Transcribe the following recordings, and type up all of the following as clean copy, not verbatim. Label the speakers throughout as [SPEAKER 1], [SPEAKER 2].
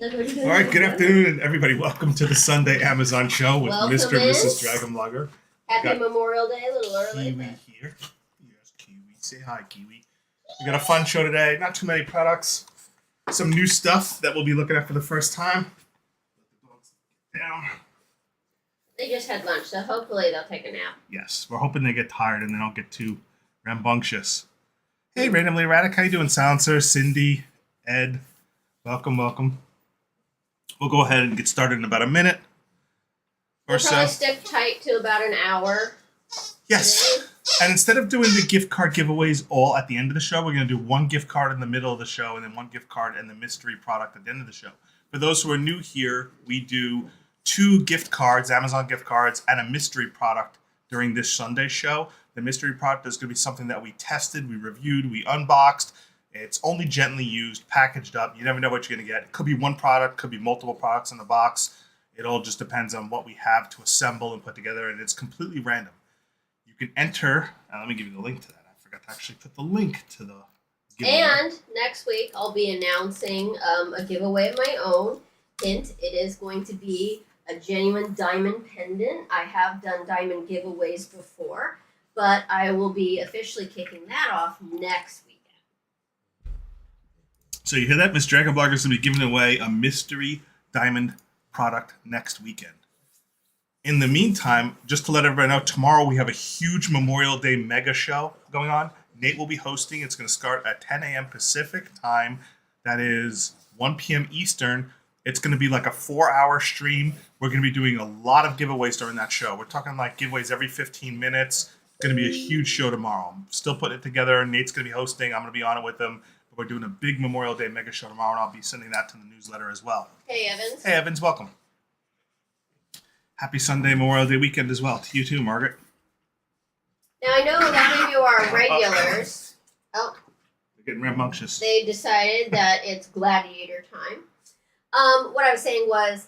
[SPEAKER 1] All right, good afternoon, everybody. Welcome to the Sunday Amazon show with Mr. and Mrs. DragonBlogger.
[SPEAKER 2] Happy Memorial Day, a little early.
[SPEAKER 1] Kiwi here. Yes, Kiwi. Say hi, Kiwi. We got a fun show today. Not too many products. Some new stuff that we'll be looking at for the first time. Let the dogs get down.
[SPEAKER 2] They just had lunch, so hopefully they'll take a nap.
[SPEAKER 1] Yes, we're hoping they get tired and they don't get too rambunctious. Hey, Randomly Erratic. How you doing, Silencer? Cindy, Ed. Welcome, welcome. We'll go ahead and get started in about a minute or
[SPEAKER 2] We'll probably
[SPEAKER 1] so.
[SPEAKER 2] stick tight to about an hour.
[SPEAKER 1] Yes.
[SPEAKER 2] Today.
[SPEAKER 1] And instead of doing the gift card giveaways all at the end of the show, we're going to do one gift card in the middle of the show and then one gift card and the mystery product at the end of the show. For those who are new here, we do 2 gift cards, Amazon gift cards, and a mystery product during this Sunday show. The mystery product is going to be something that we tested, we reviewed, we unboxed. It's only gently used, packaged up. You never know what you're going to get. It could be one product, could be multiple products in the box. It all just depends on what we have to assemble and put together, and it's completely random. You can enter, let me give you the link to that. I forgot to actually put the link to the giveaway.
[SPEAKER 2] And next week I'll be announcing a giveaway of my own. Hint, it is going to be a genuine diamond pendant. I have done diamond giveaways before, but I will be officially kicking that off next week.
[SPEAKER 1] So you hear that? Miss DragonBlogger is going to be giving away a mystery diamond product next weekend. In the meantime, just to let everybody know, tomorrow we have a huge Memorial Day mega show going on. Nate will be hosting. It's going to start at 10 a.m. Pacific time. That is 1 p.m. Eastern. It's going to be like a 4-hour stream. We're going to be doing a lot of giveaways during that show. We're talking like giveaways every 15 minutes. It's going to be a huge show tomorrow. I'm still putting it together. Nate's going to be hosting. I'm going to be on it with him. We're doing a big Memorial Day mega show tomorrow, and I'll be sending that to the newsletter as well.
[SPEAKER 2] Hey, Evans.
[SPEAKER 1] Hey, Evans, welcome. Happy Sunday Memorial Day weekend as well. To you too, Margaret.
[SPEAKER 2] Now, I know that many of you are regulars. Oh,
[SPEAKER 1] We're getting rambunctious.
[SPEAKER 2] they decided that it's gladiator time. What I was saying was,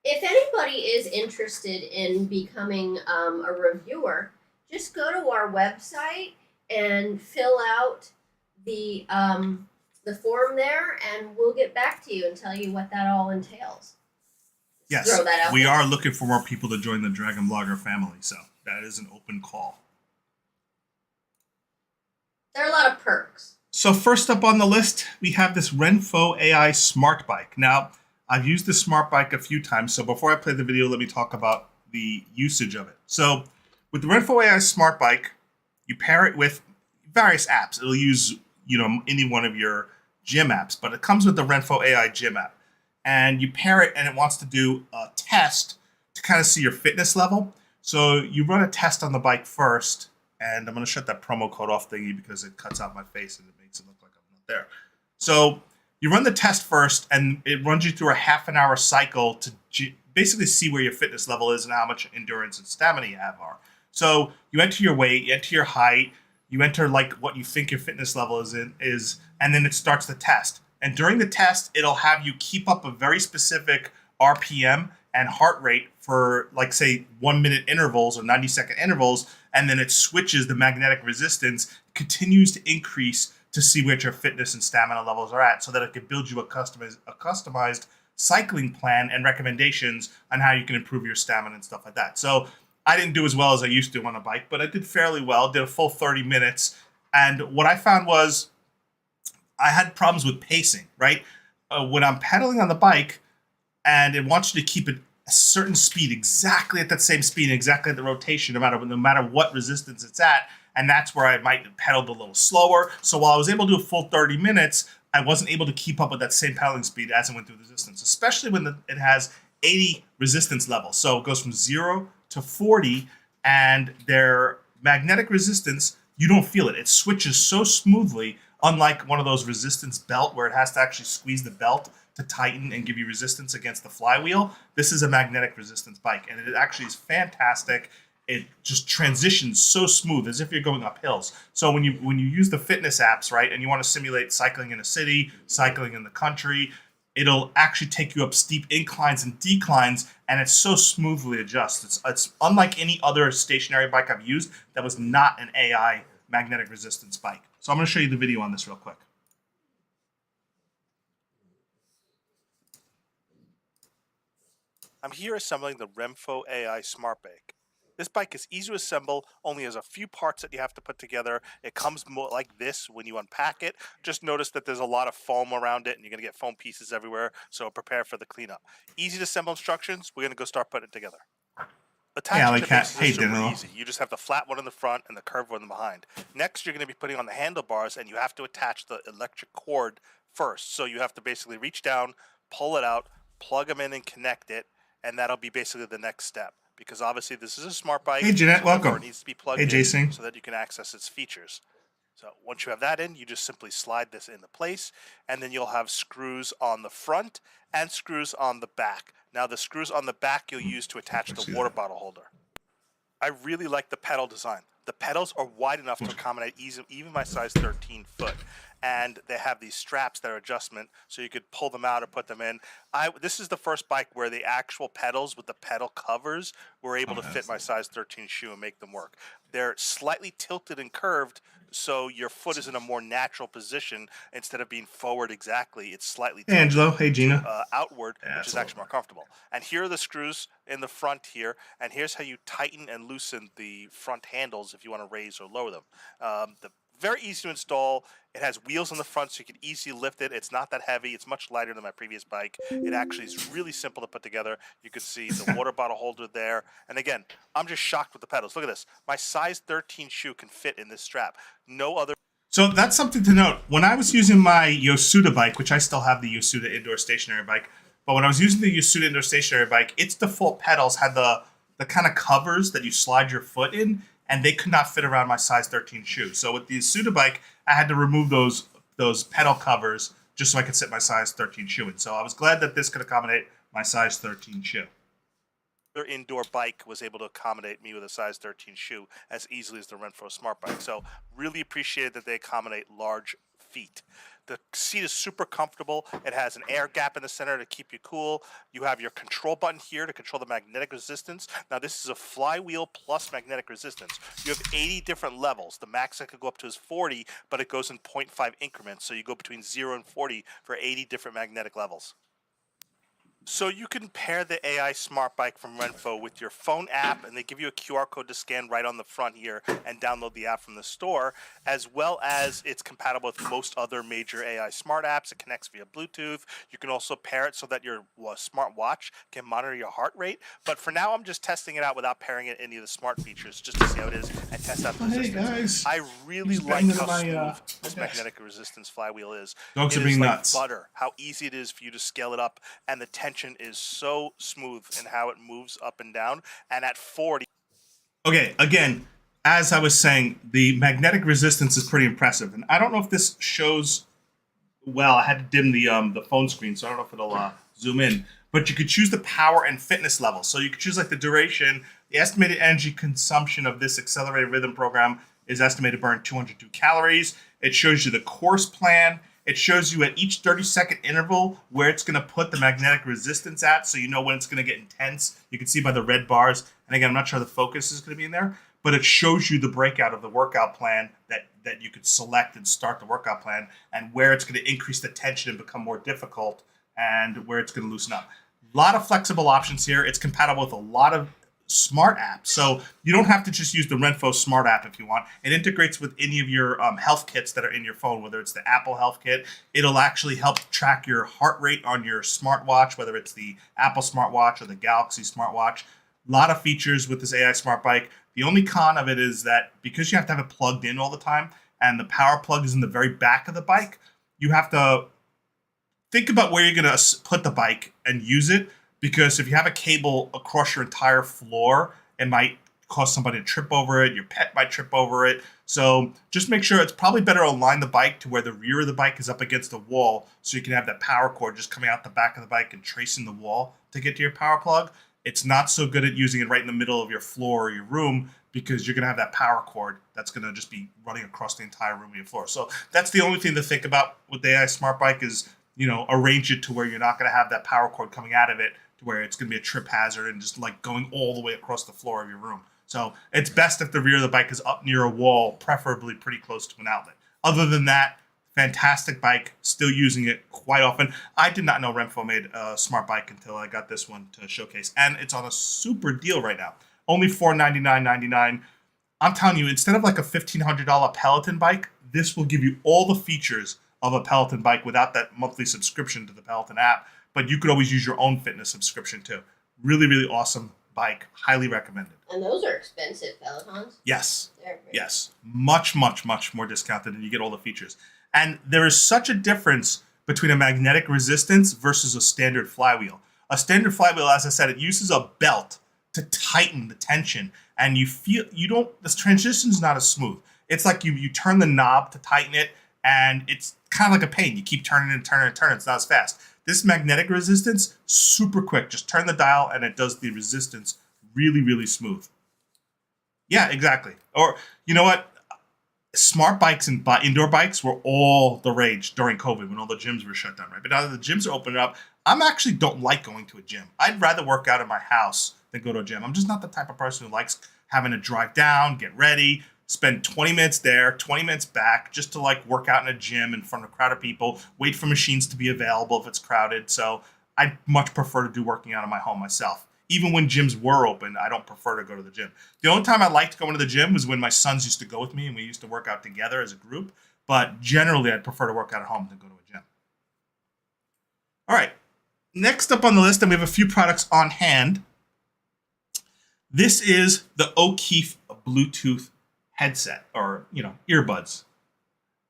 [SPEAKER 2] if anybody is interested in becoming a reviewer, just go to our website and fill out the form there, and we'll get back to you and tell you what that all entails.
[SPEAKER 1] Yes,
[SPEAKER 2] Throw that out
[SPEAKER 1] we
[SPEAKER 2] there.
[SPEAKER 1] are looking for more people to join the DragonBlogger family, so that is an open call.
[SPEAKER 2] There are a lot of perks.
[SPEAKER 1] So first up on the list, we have this Renfo AI Smart Bike. Now, I've used this Smart Bike a few times, so before I play the video, let me talk about the usage of it. So with the Renfo AI Smart Bike, you pair it with various apps. It'll use any one of your gym apps, but it comes with the Renfo AI gym app. And you pair it and it wants to do a test to kind of see your fitness level. So you run a test on the bike first, and I'm going to shut that promo code off thingy because it cuts out my face and it makes it look like I'm not there. So you run the test first, and it runs you through a half an hour cycle to basically see where your fitness level is and how much endurance and stamina you have are. So you enter your weight, you enter your height, you enter like what you think your fitness level is, and then it starts the test. And during the test, it'll have you keep up a very specific RPM and heart rate for, like, say, 1-minute intervals or 90-second intervals, and then it switches the magnetic resistance, continues to increase to see what your fitness and stamina levels are at, so that it can build you a customized cycling plan and recommendations on how you can improve your stamina and stuff like that. So I didn't do as well as I used to on a bike, but I did fairly well, did a full 30 minutes. And what I found was I had problems with pacing, right? When I'm pedaling on the bike and it wants you to keep it a certain speed, exactly at that same speed, exactly at the rotation, no matter what resistance it's at. And that's where I might have pedaled a little slower. So while I was able to do a full 30 minutes, I wasn't able to keep up with that same pedaling speed as I went through the resistance, especially when it has 80 resistance levels. So it goes from 0 to 40, and their magnetic resistance, you don't feel it. It switches so smoothly, unlike one of those resistance belt where it has to actually squeeze the belt to tighten and give you resistance against the flywheel. This is a magnetic resistance bike, and it actually is fantastic. It just transitions so smooth, as if you're going up hills. So when you use the fitness apps, right, and you want to simulate cycling in a city, cycling in the country, it'll actually take you up steep inclines and declines, and it so smoothly adjusts. It's unlike any other stationary bike I've used that was not an AI magnetic resistance bike. So I'm going to show you the video on this real quick.
[SPEAKER 3] I'm here assembling the Renfo AI Smart Bike. This bike is easy to assemble, only has a few parts that you have to put together. It comes more like this when you unpack it. Just notice that there's a lot of foam around it and you're going to get foam pieces everywhere, so prepare for the cleanup. Easy to assemble instructions. We're going to go start putting it together.
[SPEAKER 1] Hey,
[SPEAKER 3] Attaching
[SPEAKER 1] Alley
[SPEAKER 3] the
[SPEAKER 1] Cat.
[SPEAKER 3] bases
[SPEAKER 1] Hey,
[SPEAKER 3] is super
[SPEAKER 1] Daniel.
[SPEAKER 3] easy. You just have the flat one in the front and the curved one behind. Next, you're going to be putting on the handlebars, and you have to attach the electric cord first. So you have to basically reach down, pull it out, plug them in and connect it, and that'll be basically the next step. Because obviously this is a smart bike,
[SPEAKER 1] Hey, Jeanette.
[SPEAKER 3] so therefore
[SPEAKER 1] Welcome.
[SPEAKER 3] it needs to be plugged
[SPEAKER 1] Hey,
[SPEAKER 3] in
[SPEAKER 1] Jason.
[SPEAKER 3] so that you can access its features. So once you have that in, you just simply slide this into place, and then you'll have screws on the front and screws on the back. Now the screws on the back you'll use to attach the water bottle holder. I really like the pedal design. The pedals are wide enough to accommodate even my size 13 foot. And they have these straps that are adjustment, so you could pull them out or put them in. This is the first bike where the actual pedals with the pedal covers were able to fit my size 13 shoe and make them work. They're slightly tilted and curved, so your foot is in a more natural position instead of being forward exactly. It's slightly
[SPEAKER 1] Hey,
[SPEAKER 3] tilted
[SPEAKER 1] Angelo. Hey, Gina.
[SPEAKER 3] outward,
[SPEAKER 1] Yeah,
[SPEAKER 3] which is
[SPEAKER 1] that's a
[SPEAKER 3] actually more
[SPEAKER 1] little
[SPEAKER 3] comfortable. And here are the screws in the front here, and here's how you tighten and loosen the front handles if you want to raise or lower them. Very easy to install. It has wheels on the front, so you can easily lift it. It's not that heavy. It's much lighter than my previous bike. It actually is really simple to put together. You can see the water bottle holder there. And again, I'm just shocked with the pedals. Look at this. My size 13 shoe can fit in this strap. No other.
[SPEAKER 1] So that's something to note. When I was using my Yosuda bike, which I still have the Yosuda indoor stationary bike, but when I was using the Yosuda indoor stationary bike, its default pedals had the kind of covers that you slide your foot in, and they could not fit around my size 13 shoe. So with the Yosuda bike, I had to remove those pedal covers just so I could sit my size 13 shoe in. So I was glad that this could accommodate my size 13 shoe.
[SPEAKER 3] Their indoor bike was able to accommodate me with a size 13 shoe as easily as the Renfo Smart Bike. So really appreciated that they accommodate large feet. The seat is super comfortable. It has an air gap in the center to keep you cool. You have your control button here to control the magnetic resistance. Now this is a flywheel plus magnetic resistance. You have 80 different levels. The max that could go up to is 40, but it goes in 0.5 increments. So you go between 0 and 40 for 80 different magnetic levels. So you can pair the AI Smart Bike from Renfo with your phone app, and they give you a QR code to scan right on the front here and download the app from the store, as well as it's compatible with most other major AI smart apps. It connects via Bluetooth. You can also pair it so that your smartwatch can monitor your heart rate. But for now, I'm just testing it out without pairing it any of the smart features, just to see how it is and test out the resistance.
[SPEAKER 1] Guys.
[SPEAKER 3] I really like how smooth this magnetic resistance flywheel is.
[SPEAKER 1] Dogs
[SPEAKER 3] it
[SPEAKER 1] are being
[SPEAKER 3] is like
[SPEAKER 1] nuts.
[SPEAKER 3] butter, how easy it is for you to scale it up, and the tension is so smooth in how it moves up and down. And at 40.
[SPEAKER 1] Okay, again, as I was saying, the magnetic resistance is pretty impressive, and I don't know if this shows well. I had to dim the phone screen, so I don't know if it'll zoom in. But you could choose the power and fitness level. So you could choose like the duration. The estimated energy consumption of this accelerated rhythm program is estimated to burn 202 calories. It shows you the course plan. It shows you at each 30-second interval where it's going to put the magnetic resistance at, so you know when it's going to get intense. You can see by the red bars. And again, I'm not sure the focus is going to be in there, but it shows you the breakout of the workout plan that you could select and start the workout plan, and where it's going to increase the tension and become more difficult, and where it's going to loosen up. A lot of flexible options here. It's compatible with a lot of smart apps, so you don't have to just use the Renfo Smart app if you want. It integrates with any of your health kits that are in your phone, whether it's the Apple Health Kit. It'll actually help track your heart rate on your smartwatch, whether it's the Apple smartwatch or the Galaxy smartwatch. A lot of features with this AI Smart Bike. The only con of it is that because you have to have it plugged in all the time, and the power plug is in the very back of the bike, you have to think about where you're going to put the bike and use it. Because if you have a cable across your entire floor, it might cause somebody to trip over it. Your pet might trip over it. So just make sure it's probably better to align the bike to where the rear of the bike is up against the wall, so you can have that power cord just coming out the back of the bike and tracing the wall to get to your power plug. It's not so good at using it right in the middle of your floor or your room, because you're going to have that power cord that's going to just be running across the entire room of your floor. So that's the only thing to think about with the AI Smart Bike is, arrange it to where you're not going to have that power cord coming out of it, where it's going to be a trip hazard and just like going all the way across the floor of your room. So it's best if the rear of the bike is up near a wall, preferably pretty close to an outlet. Other than that, Fantastic bike. Still using it quite often. I did not know Renfo made a smart bike until I got this one to showcase. And it's on a super deal right now. Only $499.99. I'm telling you, instead of like a $1,500 Peloton bike, this will give you all the features of a Peloton bike without that monthly subscription to the Peloton app. But you could always use your own fitness subscription too. Really, really awesome bike. Highly recommended.
[SPEAKER 2] And those are expensive Pelotons.
[SPEAKER 1] Yes.
[SPEAKER 2] They're very
[SPEAKER 1] Yes. Much, much, much more discounted, and you get all the features. And there is such a difference between a magnetic resistance versus a standard flywheel. A standard flywheel, as I said, it uses a belt to tighten the tension, and this transition's not as smooth. It's like you turn the knob to tighten it, and it's kind of like a pain. You keep turning and turning and turning. It's not as fast. This magnetic resistance, super quick. Just turn the dial, and it does the resistance really, really smooth. Yeah, exactly. Or, you know what? Smart bikes and indoor bikes were all the rage during COVID when all the gyms were shut down, right? But now that the gyms are opening up, actually don't like going to a gym. I'd rather work out in my house than go to a gym. I'm just not the type of person who likes having to drive down, get ready, spend 20 minutes there, 20 minutes back, just to like work out in a gym in front of a crowd of people, wait for machines to be available if it's crowded. So I'd much prefer to do working out in my home myself. Even when gyms were open, I don't prefer to go to the gym. The only time I liked going to the gym was when my sons used to go with me and we used to work out together as a group. But generally, I'd prefer to work out at home than go to a gym. All right. Next up on the list, and we have a few products on hand. This is the O'Keefe Bluetooth headset, or, earbuds.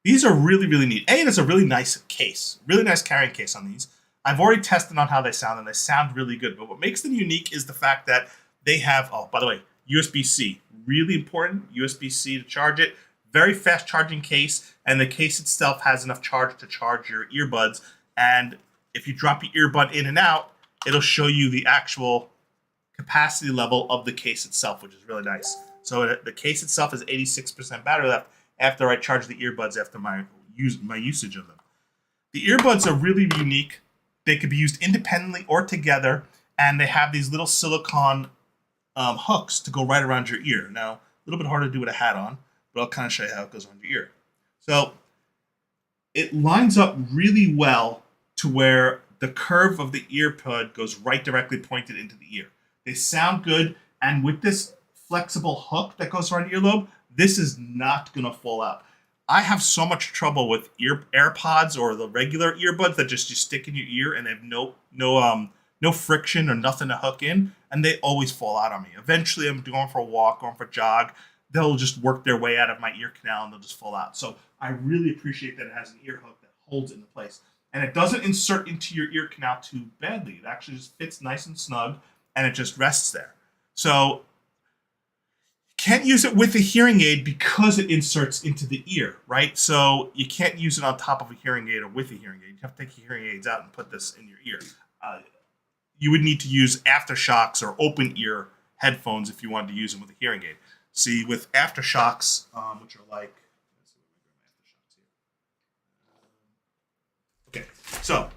[SPEAKER 1] These are really, really neat. It is a really nice case, really nice carrying case on these. I've already tested on how they sound, and they sound really good. But what makes them unique is the fact that they have, by the way, USB-C. Really important, USB-C to charge it. Very fast charging case, and the case itself has enough charge to charge your earbuds. And if you drop your earbud in and out, it'll show you the actual capacity level of the case itself, which is really nice. So the case itself is 86% battery left after I charge the earbuds after my usage of them. The earbuds are really unique. They could be used independently or together, and they have these little silicone hooks to go right around your ear. Now, a little bit harder to do with a hat on, but I'll kind of show you how it goes around your ear. So it lines up really well to where the curve of the earpod goes right directly pointed into the ear. They sound good, and with this flexible hook that goes around your earlobe, this is not going to fall out. I have so much trouble with AirPods or the regular earbuds that just you stick in your ear and they have no friction or nothing to hook in, and they always fall out on me. Eventually, I'm going for a walk, going for a jog, they'll just work their way out of my ear canal and they'll just fall out. So I really appreciate that it has an ear hook that holds it into place. And it doesn't insert into your ear canal too badly. It actually just fits nice and snug, and it just rests there. So can't use it with a hearing aid because it inserts into the ear, right? So you can't use it on top of a hearing aid or with a hearing aid. You have to take your hearing aids out and put this in your ear. You would need to use aftershocks or open ear headphones if you wanted to use them with a hearing aid. See, with aftershocks, which are like, let's see, okay, so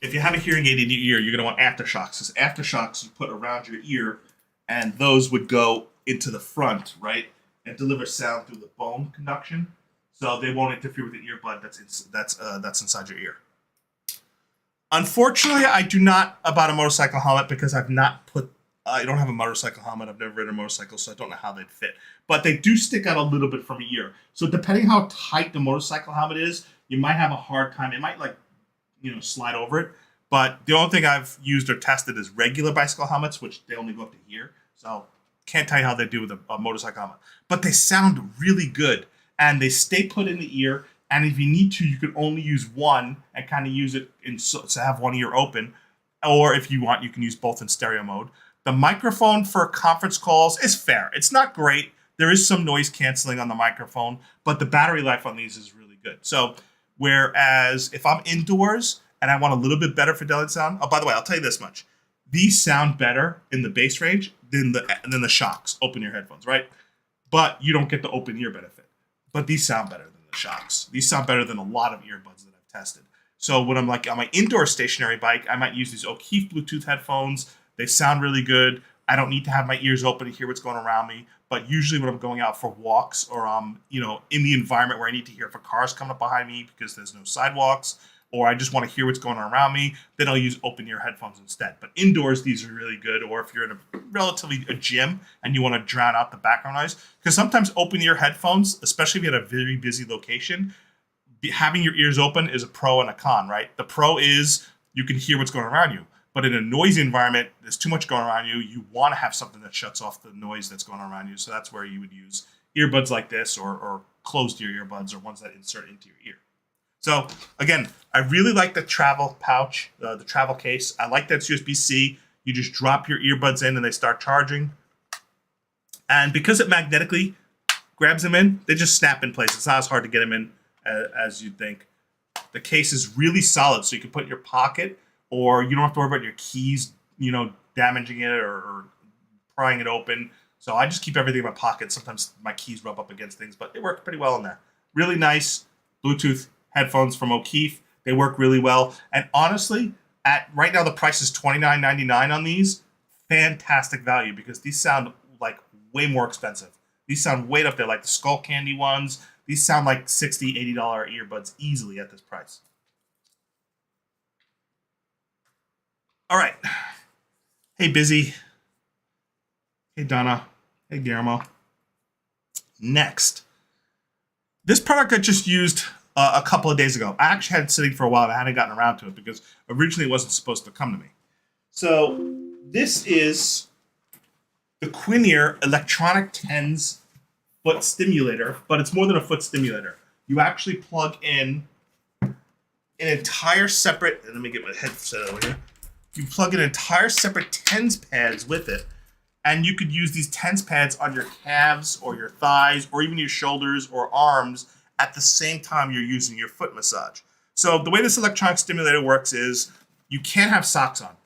[SPEAKER 1] if you have a hearing aid in your ear, you're going to want aftershocks. Because aftershocks you put around your ear, and those would go into the front, right, and deliver sound through the bone conduction, so they won't interfere with the earbud that's inside your ear. Unfortunately, I do not about a motorcycle helmet because I don't have a motorcycle helmet. I've never ridden a motorcycle, so I don't know how they'd fit. But they do stick out a little bit from your ear. So depending how tight the motorcycle helmet is, you might have a hard time. It might slide over it. But the only thing I've used or tested is regular bicycle helmets, which they only go up to here. So can't tell you how they do with a motorcycle helmet. But they sound really good, and they stay put in the ear. And if you need to, you can only use one and kind of use it to have one ear open. Or if you want, you can use both in stereo mode. The microphone for conference calls is fair. It's not great. There is some noise canceling on the microphone, but the battery life on these is really good. So whereas if I'm indoors and I want a little bit better fidelity sound, by the way, I'll tell you this much. These sound better in the bass range than the shocks, open ear headphones, right? But you don't get the open ear benefit. But these sound better than the shocks. These sound better than a lot of earbuds that I've tested. So when I'm like on my indoor stationary bike, I might use these O'Keefe Bluetooth headphones. They sound really good. I don't need to have my ears open to hear what's going around me. But usually when I'm going out for walks or in the environment where I need to hear if a car's coming up behind me because there's no sidewalks, or I just want to hear what's going on around me, then I'll use open ear headphones instead. But indoors, these are really good. Or if you're in a gym and you want to drown out the background noise, because sometimes open ear headphones, especially if you're at a very busy location, having your ears open is a pro and a con, right? The pro is you can hear what's going on around you. But in a noisy environment, there's too much going around you. You want to have something that shuts off the noise that's going on around you. So that's where you would use earbuds like this, or closed ear earbuds, or ones that insert into your ear. So again, I really like the travel pouch, the travel case. I like that it's USB-C. You just drop your earbuds in and they start charging. And because it magnetically grabs them in, they just snap in place. It's not as hard to get them in as you'd think. The case is really solid, so you can put it in your pocket, or you don't have to worry about your keys, damaging it or prying it open. So I just keep everything in my pocket. Sometimes my keys rub up against things, but it works pretty well in there. Really nice Bluetooth headphones from O'Keefe. They work really well. And honestly, right now the price is $29.99 on these. Fantastic value, because these sound like way more expensive. These sound way up there, like the Skull Candy ones. These sound like $60, $80 earbuds easily at this price. All right. Hey, Busy. Hey, Donna. Hey, Guillermo. Next. This product I just used a couple of days ago. I actually had it sitting for a while and I hadn't gotten around to it because originally it wasn't supposed to come to me. So this is the Quinier electronic TENS foot stimulator, but it's more than a foot stimulator. You actually plug in an entire separate, and let me get my headset over here. You plug in entire separate TENS pads with it, and you could use these TENS pads on your calves or your thighs or even your shoulders or arms at the same time you're using your foot massage. So the way this electronic stimulator works is you can't have socks on.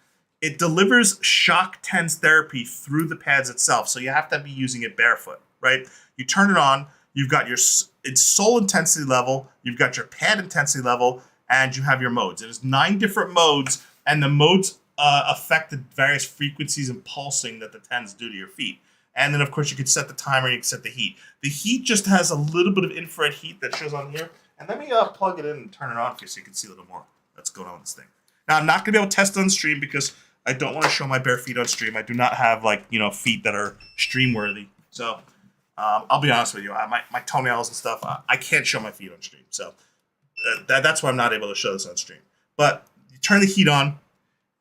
[SPEAKER 1] It delivers shock TENS therapy through the pads itself, so you have to be using it barefoot, right? You turn it on, you've got its sole intensity level, you've got your pad intensity level, and you have your modes. There's 9 different modes, and the modes affect the various frequencies and pulsing that the TENS do to your feet. And then, of course, you can set the timer and you can set the heat. The heat just has a little bit of infrared heat that shows on here. And let me plug it in and turn it on for you so you can see a little more that's going on with this thing. Now, I'm not going to be able to test it on stream because I don't want to show my bare feet on stream. I do not have, feet that are stream-worthy. So I'll be honest with you. My toenails and stuff, I can't show my feet on stream. So that's why I'm not able to show this on stream. But you turn the heat on,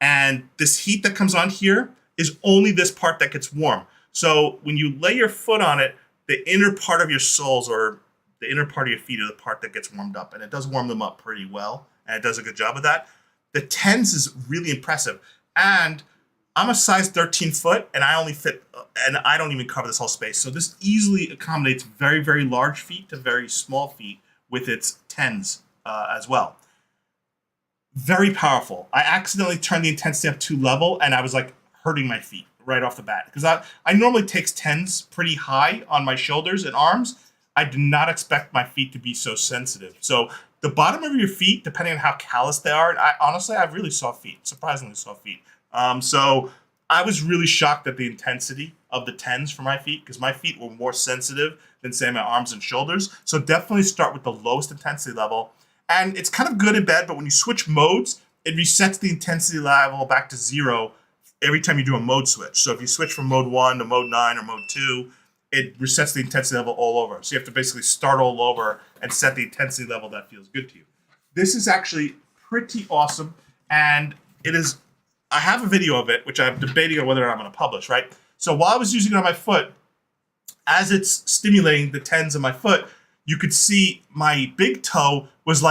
[SPEAKER 1] and this heat that comes on here is only this part that gets warm. So when you lay your foot on it, the inner part of your soles or the inner part of your feet are the part that gets warmed up. And it does warm them up pretty well. And it does a good job of that. The TENS is really impressive. And I'm a size 13 foot, and I only fit, and I don't even cover this whole space. So this easily accommodates very, very large feet to very small feet with its TENS as well. Very powerful. I accidentally turned the intensity up too level, and I was hurting my feet right off the bat. Because I normally takes TENS pretty high on my shoulders and arms. I did not expect my feet to be so sensitive. So the bottom of your feet, depending on how callous they are, and I have really soft feet, surprisingly soft feet. So I was really shocked at the intensity of the TENS for my feet, because my feet were more sensitive than, say, my arms and shoulders. So definitely start with the lowest intensity level. And it's kind of good and bad, but when you switch modes, it resets the intensity level back to 0 every time you do a mode switch. So if you switch from mode 1 to mode 9 or mode 2, it resets the intensity level all over. So you have to basically start all over and set the intensity level that feels good to you. This is actually pretty awesome, and it is. I have a video of it, which I'm debating on whether or not I'm going to publish, right? So while I was using it on my foot, as it's stimulating the TENS in my foot, you could see my big toe was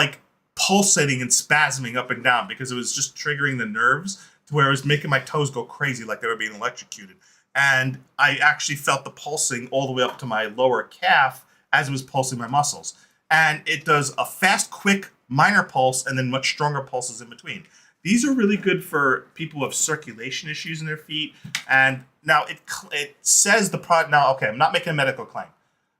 [SPEAKER 1] pulsating and spasming up and down because it was just triggering the nerves to where it was making my toes go crazy like they were being electrocuted. And I actually felt the pulsing all the way up to my lower calf as it was pulsing my muscles. And it does a fast, quick, minor pulse and then much stronger pulses in between. These are really good for people who have circulation issues in their feet. And now it says the product. Now, okay, I'm not making a medical claim,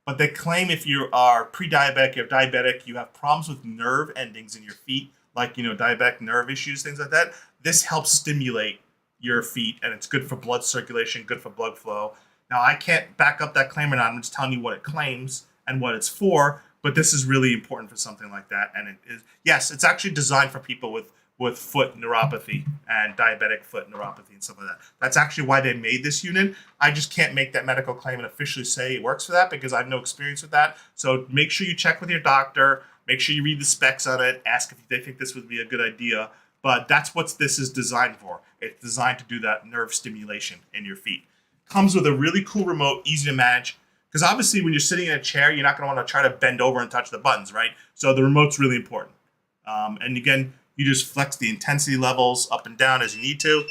[SPEAKER 1] but they claim if you are pre-diabetic, you're diabetic, you have problems with nerve endings in your feet, diabetic nerve issues, things like that. This helps stimulate your feet, and it's good for blood circulation, good for blood flow. Now, I can't back up that claim or not. I'm just telling you what it claims and what it's for, but this is really important for something like that. And it is, yes, it's actually designed for people with foot neuropathy and diabetic foot neuropathy and stuff like that. That's actually why they made this unit. I just can't make that medical claim and officially say it works for that because I have no experience with that. So make sure you check with your doctor. Make sure you read the specs on it. Ask if they think this would be a good idea. But that's what this is designed for. It's designed to do that nerve stimulation in your feet. Comes with a really cool remote, easy to manage. Because obviously when you're sitting in a chair, you're not going to want to try to bend over and touch the buttons, right? So the remote's really important. And again, you just flex the intensity levels up and down as you need to.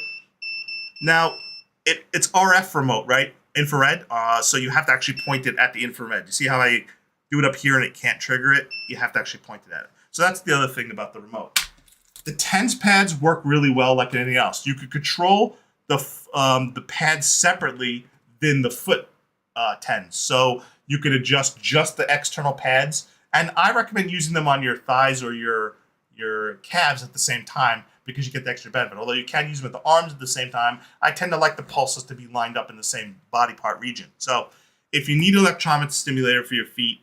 [SPEAKER 1] Now, it's RF remote, right? Infrared. So you have to actually point it at the infrared. You see how I do it up here and it can't trigger it? You have to actually point it at it. So that's the other thing about the remote. The TENS pads work really well like anything else. You could control the pads separately than the foot TENS. So you could adjust just the external pads. And I recommend using them on your thighs or your calves at the same time because you get the extra benefit. Although you can use them at the arms at the same time, I tend to like the pulses to be lined up in the same body part region. So if you need an electronic stimulator for your feet,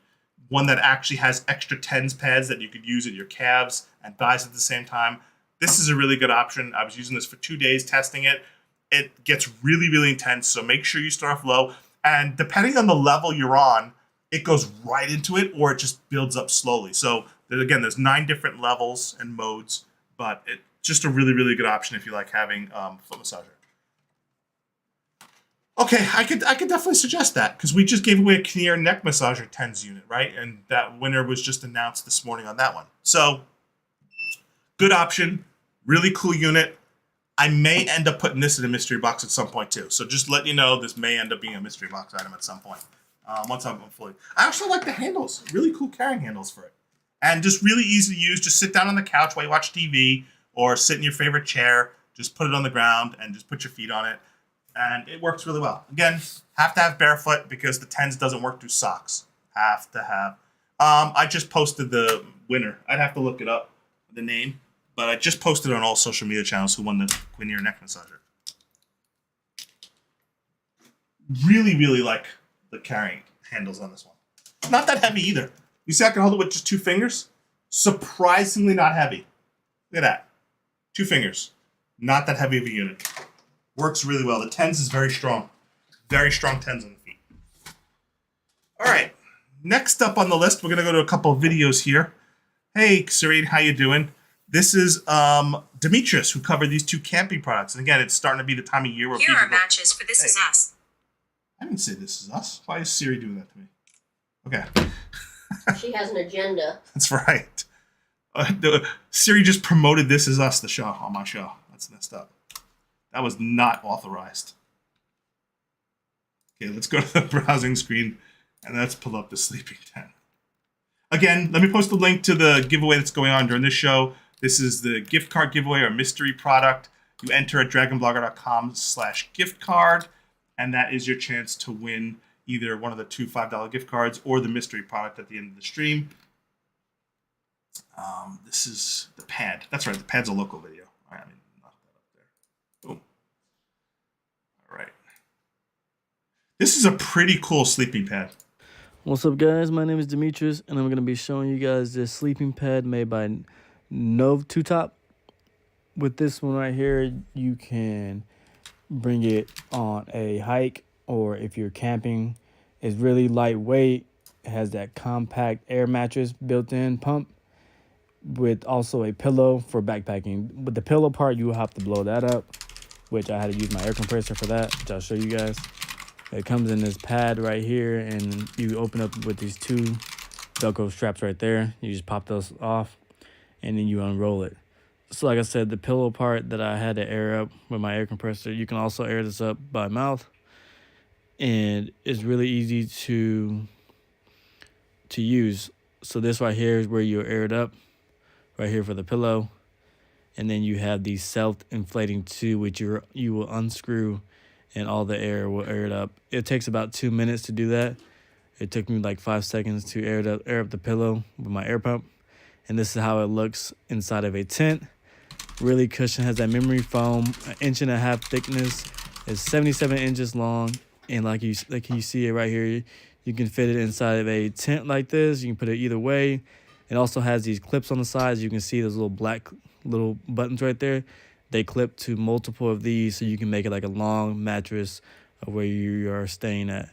[SPEAKER 1] one that actually has extra TENS pads that you could use at your calves and thighs at the same time, this is a really good option. I was using this for 2 days testing it. It gets really, really intense, so make sure you start off low. And depending on the level you're on, it goes right into it or it just builds up slowly. So again, there's 9 different levels and modes, but it's just a really, really good option if you like having foot massager. Okay, I could definitely suggest that because we just gave away a Quinier neck massager TENS unit, right? And that winner was just announced this morning on that one. So good option, really cool unit. I may end up putting this in a mystery box at some point too. So just let you know, this may end up being a mystery box item at some point. Once I'm fully. I also like the handles, really cool carrying handles for it. And just really easy to use. Just sit down on the couch while you watch TV or sit in your favorite chair. Just put it on the ground and just put your feet on it. And it works really well. Again, have to have barefoot because the TENS doesn't work through socks. Have to have. I just posted the winner. I'd have to look it up, the name. But I just posted on all social media channels who won the Quinier neck massager. Really, really like the carrying handles on this one. Not that heavy either. You see I can hold it with just 2 fingers? Surprisingly not heavy. Look at that. 2 fingers. Not that heavy of a unit. Works really well. The TENS is very strong. Very strong TENS on the feet. All right. Next up on the list, we're going to go to a couple of videos here. Hey, Serene, how you doing? This is Demetrius, who covered these 2 camping products. And again, it's starting to be the time of year where
[SPEAKER 4] Here are matches for This Is Us.
[SPEAKER 1] I didn't say This Is Us. Why is Siri doing that to me? Okay.
[SPEAKER 2] She has an agenda.
[SPEAKER 1] That's right. Siri just promoted This Is Us, the show, on my show. That's messed up. That was not authorized. Okay, let's go to the browsing screen and let's pull up the Sleeping 10. Again, let me post a link to the giveaway that's going on during this show. This is the gift card giveaway or mystery product. You enter at dragonblogger.com/gift card, and that is your chance to win either one of the 2 $5 gift cards or the mystery product at the end of the stream. This is the pad. That's right, the pad's a local video. All right, I mean, knock that up there. Boom. All right. This is a pretty cool sleeping pad.
[SPEAKER 5] What's up, guys? My name is Demetrius, and I'm going to be showing you guys this sleeping pad made by Nov 2 Top. With this one right here, you can bring it on a hike, or if you're camping. It's really lightweight. It has that compact air mattress built-in pump with also a pillow for backpacking. With the pillow part, you will have to blow that up, which I had to use my air compressor for that, which I'll show you guys. It comes in this pad right here, and you open up with these 2 Velcro straps right there. You just pop those off, and then you unroll it. So like I said, the pillow part that I had to air up with my air compressor, you can also air this up by mouth. And it's really easy to use. So this right here is where you air it up, right here for the pillow. And then you have the self-inflating tube, which you will unscrew, and all the air will air it up. It takes about 2 minutes to do that. It took me like 5 seconds to air up the pillow with my air pump. And this is how it looks inside of a tent. Really cushion, has that memory foam, 1.5 inches thickness. It's 77 inches long, and like you see it right here, you can fit it inside of a tent like this. You can put it either way. It also has these clips on the sides. You can see those little black little buttons right there. They clip to multiple of these, so you can make it like a long mattress where you are staying at.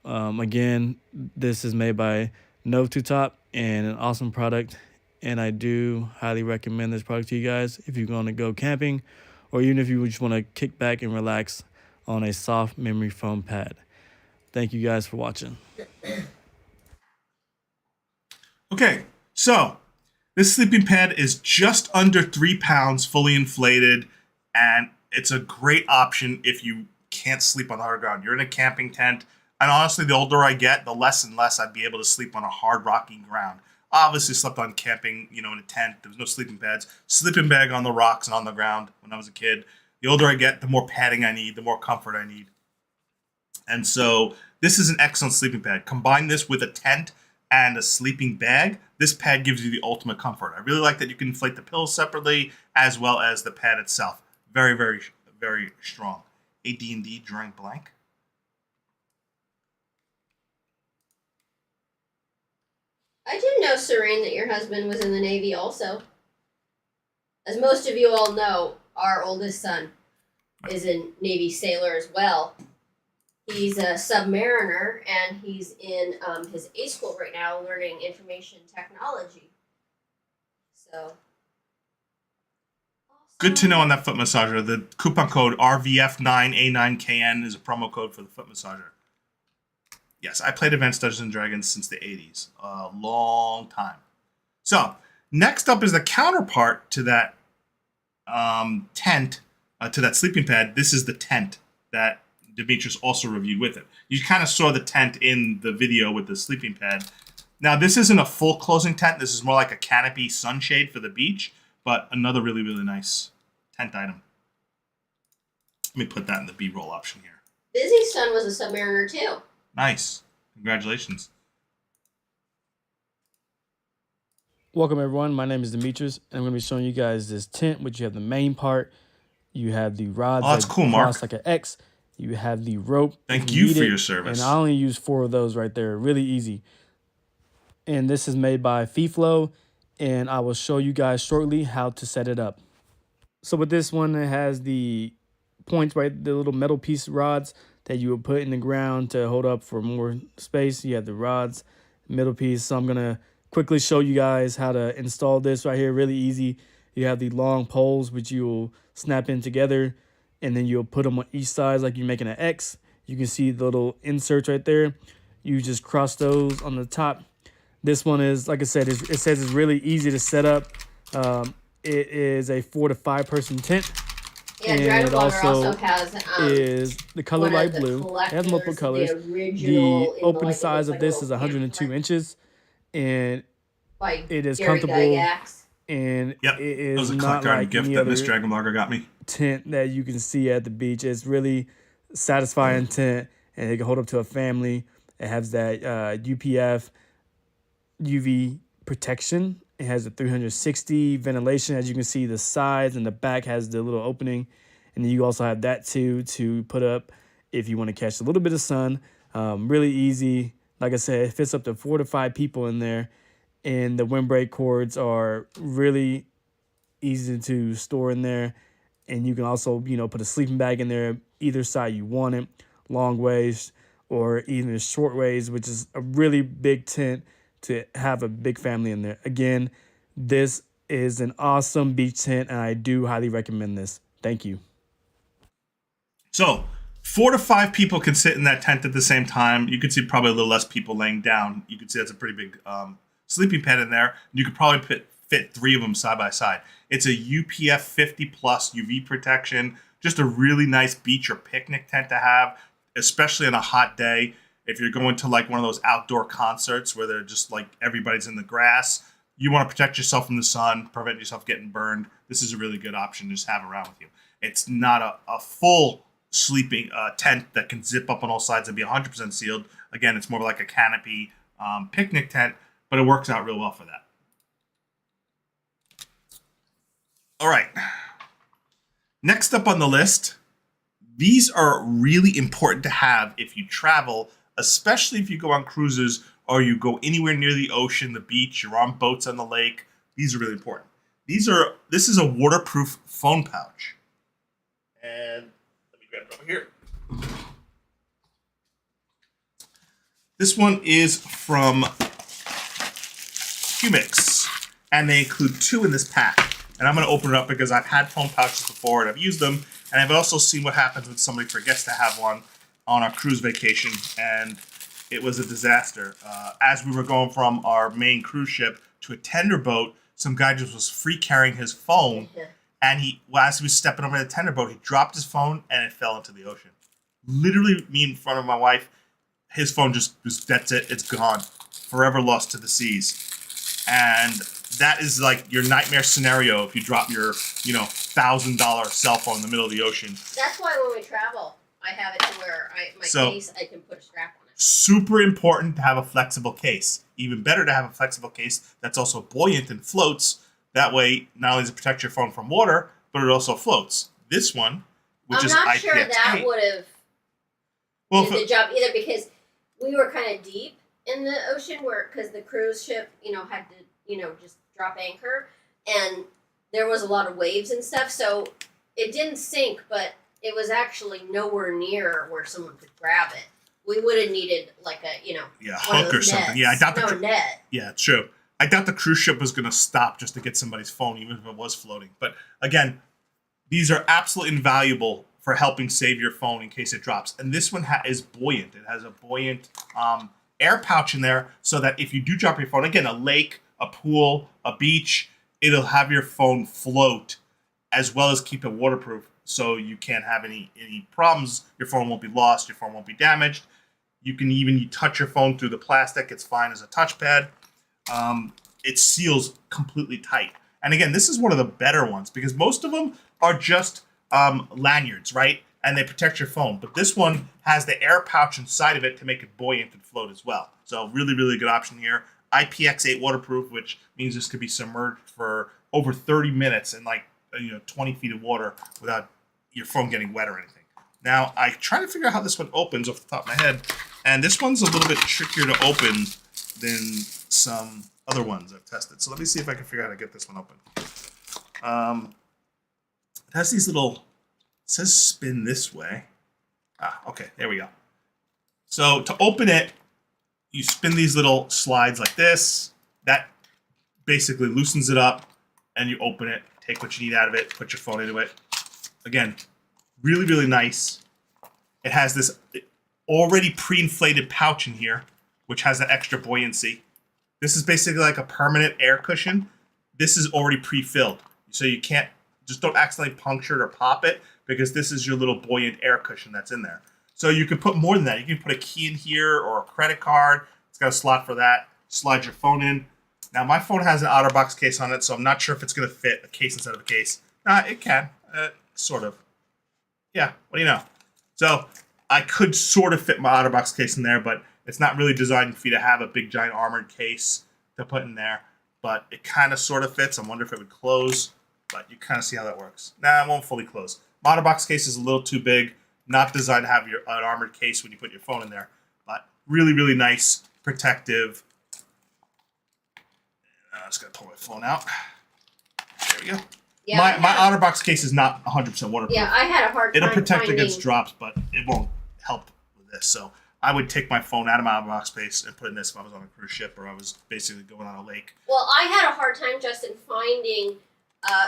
[SPEAKER 5] Again, this is made by Nov 2 Top and an awesome product. And I do highly recommend this product to you guys if you're going to go camping, or even if you just want to kick back and relax on a soft memory foam pad. Thank you guys for watching.
[SPEAKER 1] Okay, so this sleeping pad is just under 3 pounds, fully inflated, and it's a great option if you can't sleep on the hard ground. You're in a camping tent, and honestly, the older I get, the less and less I'd be able to sleep on a hard, rocky ground. I obviously slept on camping, in a tent. There was no sleeping pads. Sleeping bag on the rocks and on the ground when I was a kid. The older I get, the more padding I need, the more comfort I need. And so this is an excellent sleeping pad. Combine this with a tent and a sleeping bag. This pad gives you the ultimate comfort. I really like that you can inflate the pillows separately as well as the pad itself. Very, very, very strong. AD&D drawing blank.
[SPEAKER 2] I didn't know, Serene, that your husband was in the Navy also. As most of you all know, our oldest son is a Navy sailor as well. He's a submariner, and he's in his A school right now learning information technology. So,
[SPEAKER 1] Good to know on that foot massager. The coupon code RVF9A9KN is a promo code for the foot massager. Yes, I played Advanced Dungeons and Dragons since the 80s. A long time. So, next up is the counterpart to that tent, to that sleeping pad. This is the tent that Demetrius also reviewed with it. You kind of saw the tent in the video with the sleeping pad. Now, this isn't a full closing tent. This is more like a canopy sunshade for the beach, but another really, really nice tent item. Let me put that in the B-roll option here.
[SPEAKER 2] Busy's son was a submariner too.
[SPEAKER 1] Nice. Congratulations.
[SPEAKER 5] Welcome everyone, my name is Demetrius, and I'm going to be showing you guys this tent, which you have the main part, you have the rods
[SPEAKER 1] that's cool, Mark.
[SPEAKER 5] cross like an X, you have the rope.
[SPEAKER 1] Thank
[SPEAKER 5] if
[SPEAKER 1] you
[SPEAKER 5] need
[SPEAKER 1] for
[SPEAKER 5] it,
[SPEAKER 1] your service.
[SPEAKER 5] And I only use 4 of those right there, really easy. And this is made by FeeFlow, and I will show you guys shortly how to set it up. So with this one, it has the points, right, the little metal piece rods that you would put in the ground to hold up for more space. You have the rods, middle piece. So I'm going to quickly show you guys how to install this right here. Really easy. You have the long poles, which you will snap in together, and then you'll put them on each side like you're making an X. You can see the little inserts right there. You just cross those on the top. This one is, like I said, it says it's really easy to set up. It is a 4 to 5 person tent.
[SPEAKER 2] Yeah,
[SPEAKER 5] And it
[SPEAKER 2] DragonBlogger also has
[SPEAKER 5] is the color
[SPEAKER 2] one
[SPEAKER 5] light
[SPEAKER 2] of the
[SPEAKER 5] blue. It has multiple colors.
[SPEAKER 2] The original
[SPEAKER 5] The open size of this is 102 inches, and
[SPEAKER 2] by
[SPEAKER 5] it is
[SPEAKER 2] Gary
[SPEAKER 5] comfortable.
[SPEAKER 2] Gygax.
[SPEAKER 5] And
[SPEAKER 1] Yep,
[SPEAKER 5] it
[SPEAKER 1] it was
[SPEAKER 5] is
[SPEAKER 1] a
[SPEAKER 5] not
[SPEAKER 1] collector
[SPEAKER 5] like
[SPEAKER 1] gift
[SPEAKER 5] any
[SPEAKER 1] that
[SPEAKER 5] other
[SPEAKER 1] Miss DragonBlogger got me.
[SPEAKER 5] tent that you can see at the beach. It's really satisfying tent, and it can hold up to a family. It has that UPF UV protection. It has a 360 ventilation. As you can see, the sides and the back has the little opening. And then you also have that too to put up if you want to catch a little bit of sun. Really easy. Like I said, it fits up to 4 to 5 people in there. And the windbreak cords are really easy to store in there. And you can also, put a sleeping bag in there, either side you want it, long ways or even short ways, which is a really big tent to have a big family in there. Again, this is an awesome beach tent, and I do highly recommend this. Thank you.
[SPEAKER 1] So 4 to 5 people can sit in that tent at the same time. You can see probably a little less people laying down. You can see that's a pretty big sleeping pad in there. You could probably fit 3 of them side by side. It's a UPF 50 plus UV protection. Just a really nice beach or picnic tent to have, especially on a hot day. If you're going to like one of those outdoor concerts where they're just like everybody's in the grass, you want to protect yourself from the sun, prevent yourself getting burned. This is a really good option to just have around with you. It's not a full sleeping tent that can zip up on all sides and be 100% sealed. Again, it's more like a canopy picnic tent, but it works out real well for that. All right. Next up on the list, these are really important to have if you travel, especially if you go on cruises or you go anywhere near the ocean, the beach, you're on boats on the lake. These are really important. This is a waterproof phone pouch. And let me grab it over here. This one is from Humix, and they include 2 in this pack. And I'm going to open it up because I've had phone pouches before and I've used them, and I've also seen what happens when somebody forgets to have one on our cruise vacation, and it was a disaster. As we were going from our main cruise ship to a tender boat, some guy just was free carrying his phone, and as he was stepping over the tender boat, he dropped his phone and it fell into the ocean. Literally, me in front of my wife, his phone that's it, it's gone. Forever lost to the seas. And that is like your nightmare scenario if you drop your, $1,000 cell phone in the middle of the ocean.
[SPEAKER 2] That's why when we travel, I have it to where case, I can put a strap on it.
[SPEAKER 1] Super important to have a flexible case. Even better to have a flexible case that's also buoyant and floats. That way, not only does it protect your phone from water, but it also floats. This one, which is IPX8.
[SPEAKER 2] I'm not sure that would have did the job either, because we were kind of deep in the ocean because the cruise ship, had to, just drop anchor, and there was a lot of waves and stuff, so it didn't sink, but it was actually nowhere near where someone could grab it. We would have needed like a,
[SPEAKER 1] hook or something.
[SPEAKER 2] Nets.
[SPEAKER 1] Yeah, I doubt the
[SPEAKER 2] net.
[SPEAKER 1] Yeah, it's true. I doubt the cruise ship was going to stop just to get somebody's phone, even if it was floating. But again, these are absolutely invaluable for helping save your phone in case it drops. And this one is buoyant. It has a buoyant air pouch in there so that if you do drop your phone, again, a lake, a pool, a beach, it'll have your phone float as well as keep it waterproof so you can't have any problems. Your phone won't be lost. Your phone won't be damaged. You can even touch your phone through the plastic. It's fine as a touchpad. It seals completely tight. And again, this is one of the better ones because most of them are just lanyards, right? And they protect your phone. But this one has the air pouch inside of it to make it buoyant and float as well. So really, really good option here. IPX8 waterproof, which means this could be submerged for over 30 minutes in 20 feet of water without your phone getting wet or anything. Now, I try to figure out how this one opens off the top of my head, and this one's a little bit trickier to open than some other ones I've tested. So let me see if I can figure out how to get this one open. It has these little, it says spin this way. Okay, there we go. So to open it, you spin these little slides like this. That basically loosens it up, and you open it, take what you need out of it, put your phone into it. Again, really, really nice. It has this already pre-inflated pouch in here, which has that extra buoyancy. This is basically like a permanent air cushion. This is already pre-filled, so you can't, just don't accidentally puncture it or pop it, because this is your little buoyant air cushion that's in there. So you can put more than that. You can put a key in here or a credit card. It's got a slot for that. Slide your phone in. Now, my phone has an OtterBox case on it, so I'm not sure if it's going to fit a case instead of a case. It can, sort of. Yeah, what do you know? So I could sort of fit my OtterBox case in there, but it's not really designed for you to have a big, giant armored case to put in there. But it kind of sort of fits. I wonder if it would close, but you kind of see how that works. It won't fully close. My OtterBox case is a little too big. Not designed to have an armored case when you put your phone in there, but really, really nice, protective. I'm just gonna pull my phone out. There we go. Yeah, my OtterBox case is not 100% waterproof.
[SPEAKER 2] Yeah, I had a hard time.
[SPEAKER 1] It'll protect against drops, but it won't help with this. So I would take my phone out of my OtterBox case and put it in this if I was on a cruise ship or I was basically going on a lake.
[SPEAKER 2] Well, I had a hard time, Justin, finding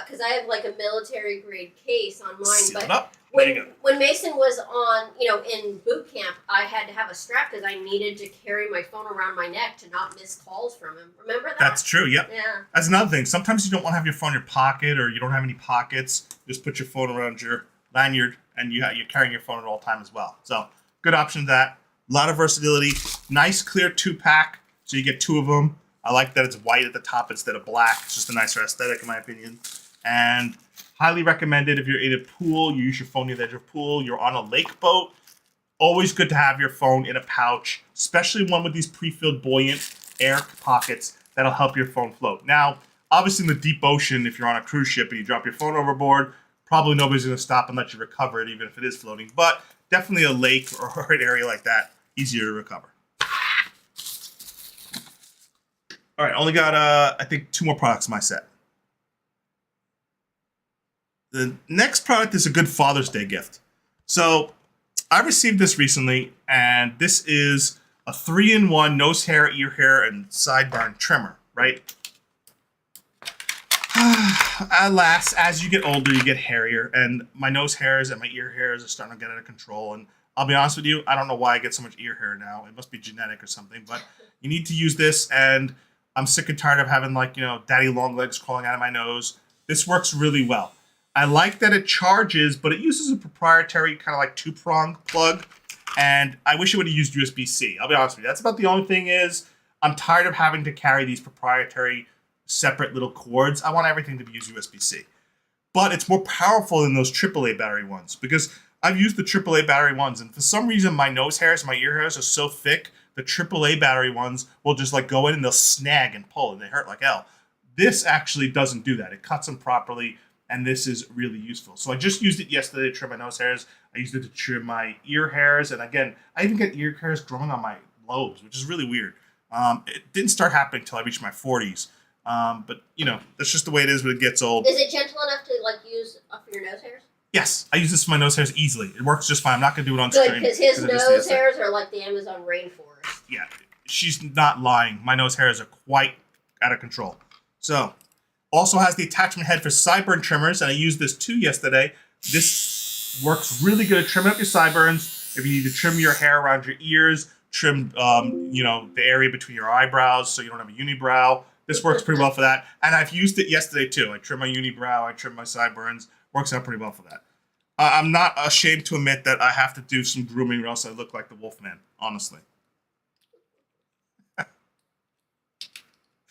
[SPEAKER 2] because I have like a military grade case on mine.
[SPEAKER 1] Seal
[SPEAKER 2] but
[SPEAKER 1] it up.
[SPEAKER 2] When Mason was on, in boot camp, I had to have a strap because I needed to carry my phone around my neck to not miss calls from him. Remember that?
[SPEAKER 1] That's true, yep.
[SPEAKER 2] Yeah.
[SPEAKER 1] That's another thing. Sometimes you don't want to have your phone in your pocket or you don't have any pockets. Just put your phone around your lanyard and you're carrying your phone at all time as well. So, good option that. A lot of versatility. Nice clear 2-pack, so you get 2 of them. I like that it's white at the top instead of black. It's just a nicer aesthetic in my opinion. And highly recommended if you're in a pool, you use your phone near the edge of a pool, you're on a lake boat. Always good to have your phone in a pouch, especially one with these pre-filled buoyant air pockets that'll help your phone float. Now, obviously in the deep ocean, if you're on a cruise ship and you drop your phone overboard, probably nobody's going to stop and let you recover it, even if it is floating. But definitely a lake or an area like that, easier to recover. All right, only got, I think, 2 more products in my set. The next product is a good Father's Day gift. So I received this recently, and this is a 3-in-1 nose hair, ear hair, and sideburn trimmer, right? Alas, as you get older, you get hairier, and my nose hairs and my ear hairs are starting to get out of control. And I'll be honest with you, I don't know why I get so much ear hair now. It must be genetic or something, but you need to use this, and I'm sick and tired of having, like, daddy long legs crawling out of my nose. This works really well. I like that it charges, but it uses a proprietary kind of like 2-prong plug, and I wish it would have used USB-C. I'll be honest with you. That's about the only thing is I'm tired of having to carry these proprietary separate little cords. I want everything to be used USB-C. But it's more powerful than those AAA battery ones, because I've used the AAA battery ones, and for some reason my nose hairs and my ear hairs are so thick, the AAA battery ones will just like go in and they'll snag and pull, and they hurt like hell. This actually doesn't do that. It cuts them properly, and this is really useful. So I just used it yesterday to trim my nose hairs. I used it to trim my ear hairs. And again, I even get ear hairs growing on my lobes, which is really weird. It didn't start happening until I reached my 40s. But, that's just the way it is when it gets old.
[SPEAKER 2] Is it gentle enough to, use up your nose hairs?
[SPEAKER 1] Yes, I use this for my nose hairs easily. It works just fine. I'm not going to do it on stream.
[SPEAKER 2] Good, because his nose hairs are like the Amazon rainforest.
[SPEAKER 1] Yeah, she's not lying. My nose hairs are quite out of control. So, also has the attachment head for sideburn trimmers, and I used this too yesterday. This works really good at trimming up your sideburns. If you need to trim your hair around your ears, trim, the area between your eyebrows so you don't have a unibrow. This works pretty well for that. And I've used it yesterday too. I trim my unibrow, I trim my sideburns. Works out pretty well for that. I'm not ashamed to admit that I have to do some grooming or else I look like the Wolfman, honestly.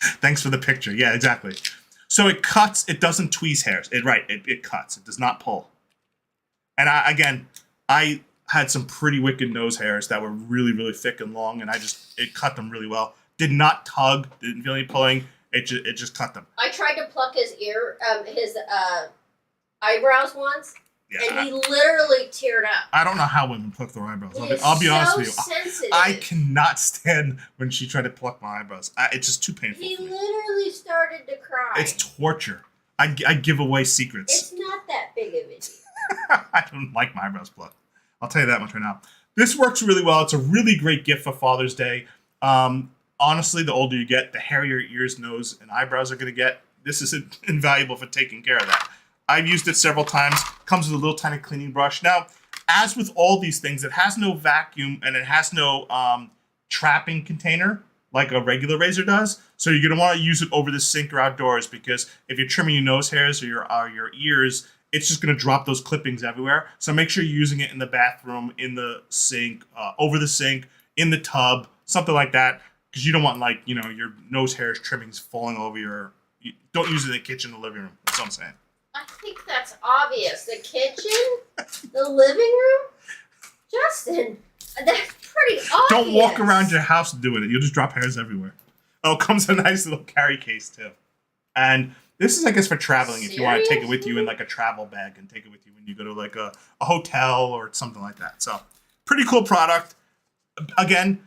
[SPEAKER 1] Thanks for the picture. Yeah, exactly. So it cuts, it doesn't tweeze hairs. It cuts. It does not pull. And I had some pretty wicked nose hairs that were really, really thick and long, and it cut them really well. Did not tug, didn't feel any pulling. It just cut them.
[SPEAKER 2] I tried to pluck his eyebrows once, and he literally teared up.
[SPEAKER 1] I don't know how women pluck their eyebrows. I'll be honest with you.
[SPEAKER 2] Sensitive.
[SPEAKER 1] I cannot stand when she tried to pluck my eyebrows. It's just too painful.
[SPEAKER 2] He
[SPEAKER 1] for me.
[SPEAKER 2] literally started to cry.
[SPEAKER 1] It's torture. I give away secrets.
[SPEAKER 2] It's not that big of a deal.
[SPEAKER 1] I don't like my eyebrows plucked. I'll tell you that much right now. This works really well. It's a really great gift for Father's Day. Honestly, the older you get, the hairier your ears, nose, and eyebrows are going to get. This is invaluable for taking care of that. I've used it several times. Comes with a little tiny cleaning brush. Now, as with all these things, it has no vacuum and it has no trapping container like a regular razor does. So you're going to want to use it over the sink or outdoors, because if you're trimming your nose hairs or your ears, it's just going to drop those clippings everywhere. So make sure you're using it in the bathroom, in the sink, over the sink, in the tub, something like that, because you don't want your nose hairs trimmings falling over your. Don't use it in the kitchen or the living room. That's what I'm saying.
[SPEAKER 2] I think that's obvious. The kitchen, the living room, Justin, that's pretty obvious.
[SPEAKER 1] Don't walk around your house doing it. You'll just drop hairs everywhere. Oh, it comes in a nice little carry case too. And this is, I guess, for traveling. If you want to take it with you in like a travel bag and take it with you when you go to like a hotel or something like that. So pretty cool product. Again,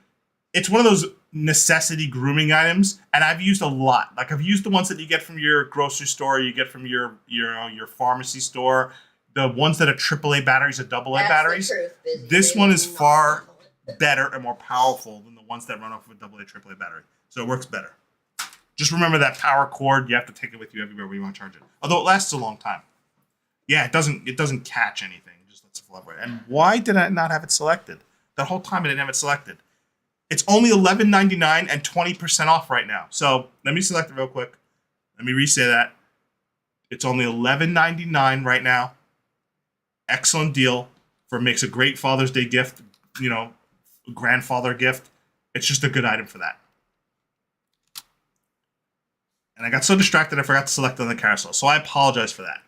[SPEAKER 1] it's one of those necessity grooming items, and I've used a lot. Like, I've used the ones that you get from your grocery store, you get from your pharmacy store, the ones that are AAA batteries or AA batteries. This one is far better and more powerful than the ones that run off of a AA, AAA battery. So it works better. Just remember that power cord. You have to take it with you everywhere where you want to charge it. Although it lasts a long time. Yeah, it doesn't catch anything. It just lets it flow away. And why did I not have it selected? That whole time I didn't have it selected. It's only $11.99 and 20% off right now. So let me select it real quick. Let me re-say that. It's only $11.99 right now. Excellent deal. Makes a great Father's Day gift, grandfather gift. It's just a good item for that. And I got so distracted I forgot to select it on the carousel. So I apologize for that.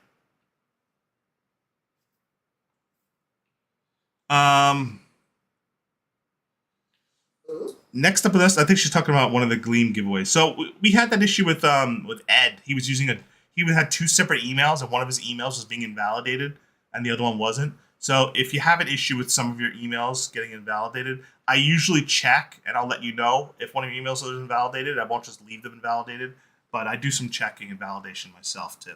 [SPEAKER 1] Next up on this, I think she's talking about one of the Gleam giveaways. So we had that issue with Ed. He he had 2 separate emails, and one of his emails was being invalidated and the other one wasn't. So if you have an issue with some of your emails getting invalidated, I usually check and I'll let you know if one of your emails is invalidated. I won't just leave them invalidated, but I do some checking and validation myself too.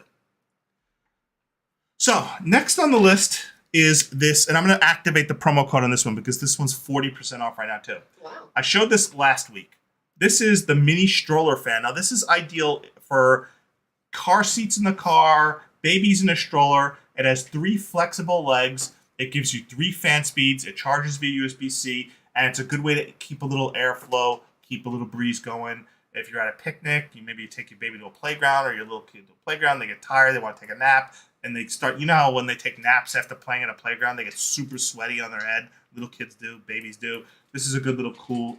[SPEAKER 1] So next on the list is this, and I'm going to activate the promo code on this one because this one's 40% off right now too.
[SPEAKER 2] Wow.
[SPEAKER 1] I showed this last week. This is the mini Stroller Fan. Now this is ideal for car seats in the car, babies in a stroller. It has 3 flexible legs. It gives you 3 fan speeds. It charges via USB-C, and it's a good way to keep a little airflow, keep a little breeze going. If you're at a picnic, you maybe take your baby to a playground or your little kid to a playground. They get tired, they want to take a nap, and they start. You know how when they take naps after playing at a playground, they get super sweaty on their head. Little kids do, babies do. This is a good little cool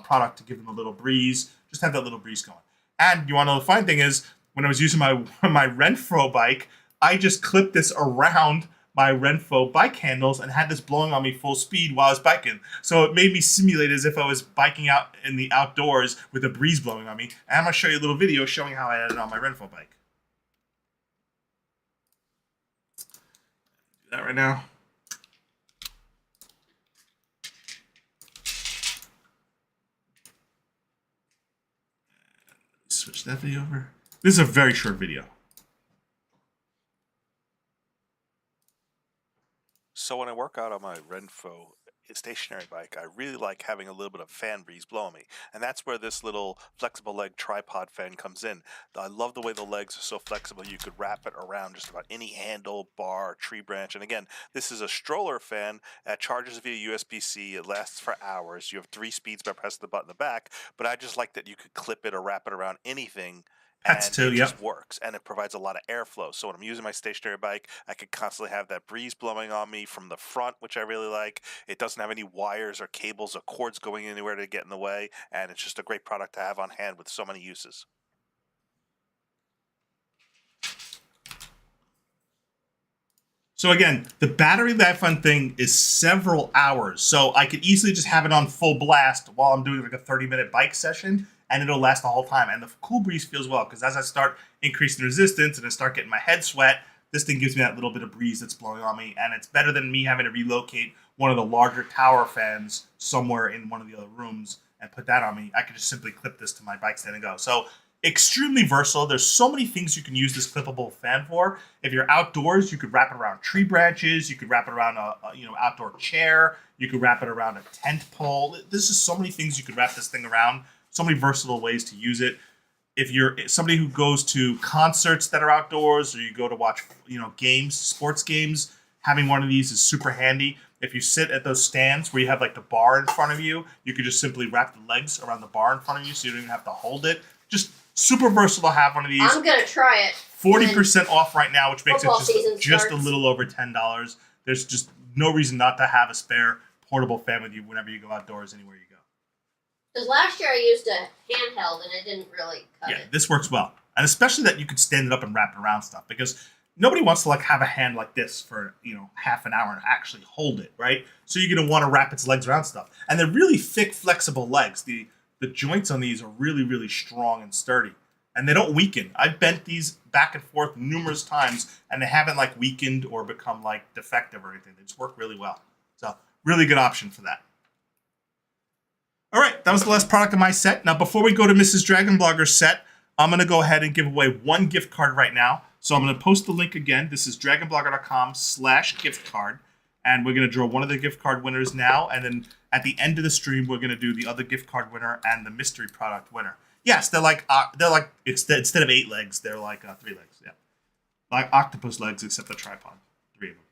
[SPEAKER 1] product to give them a little breeze. Just have that little breeze going. And you want to know the fun thing is, when I was using my Renfro bike, I just clipped this around my Renfro bike handles and had this blowing on me full speed while I was biking. So it made me simulate as if I was biking out in the outdoors with a breeze blowing on me. And I'm going to show you a little video showing how I had it on my Renfro bike. Do that right now. Switch that video over. This is a very short video.
[SPEAKER 3] So when I work out on my Renfro stationary bike, I really like having a little bit of fan breeze blowing me. And that's where this little flexible leg tripod fan comes in. I love the way the legs are so flexible. You could wrap it around just about any handle, bar, tree branch. And again, this is a stroller fan that charges via USB-C. It lasts for hours. You have 3 speeds by pressing the button in the back. But I just like that you could clip it or wrap it around anything.
[SPEAKER 1] That's too,
[SPEAKER 3] it
[SPEAKER 1] yep.
[SPEAKER 3] just works, and it provides a lot of airflow. So when I'm using my stationary bike, I could constantly have that breeze blowing on me from the front, which I really like. It doesn't have any wires or cables or cords going anywhere to get in the way, and it's just a great product to have on hand with so many uses.
[SPEAKER 1] So again, the battery life on thing is several hours. So I could easily just have it on full blast while I'm doing like a 30-minute bike session, and it'll last the whole time. And the cool breeze feels well, because as I start increasing resistance and I start getting my head sweat, this thing gives me that little bit of breeze that's blowing on me, and it's better than me having to relocate one of the larger tower fans somewhere in one of the other rooms and put that on me. I could just simply clip this to my bike stand and go. So extremely versatile. There's so many things you can use this clippable fan for. If you're outdoors, you could wrap it around tree branches. You could wrap it around a outdoor chair. You could wrap it around a tent pole. There's just so many things you could wrap this thing around. So many versatile ways to use it. If you're somebody who goes to concerts that are outdoors, or you go to watch, games, sports games, having one of these is super handy. If you sit at those stands where you have like the bar in front of you, you could just simply wrap the legs around the bar in front of you, so you don't even have to hold it. Just super versatile to have one of these.
[SPEAKER 2] I'm gonna try it.
[SPEAKER 1] 40% off right now, which makes it just a
[SPEAKER 2] starts.
[SPEAKER 1] little over $10. There's just no reason not to have a spare portable fan with you whenever you go outdoors, anywhere you go.
[SPEAKER 2] Because last year I used a handheld and it didn't really cut it.
[SPEAKER 1] This works well. And especially that you could stand it up and wrap it around stuff, because nobody wants to have a hand like this for, half an hour and actually hold it, right? So you're going to want to wrap its legs around stuff. And they're really thick, flexible legs. The joints on these are really, really strong and sturdy. And they don't weaken. I've bent these back and forth numerous times, and they haven't weakened or become defective or anything. They just work really well. So really good option for that. All right, that was the last product of my set. Now, before we go to Mrs. DragonBlogger's set, I'm going to go ahead and give away 1 gift card right now. So I'm going to post the link again. This is dragonblogger.com/gift card. And we're going to draw one of the gift card winners now. And then at the end of the stream, we're going to do the other gift card winner and the mystery product winner. Yes, they're instead of 8 legs, they're 3 legs. Yeah, like octopus legs, except the tripod. 3 of them.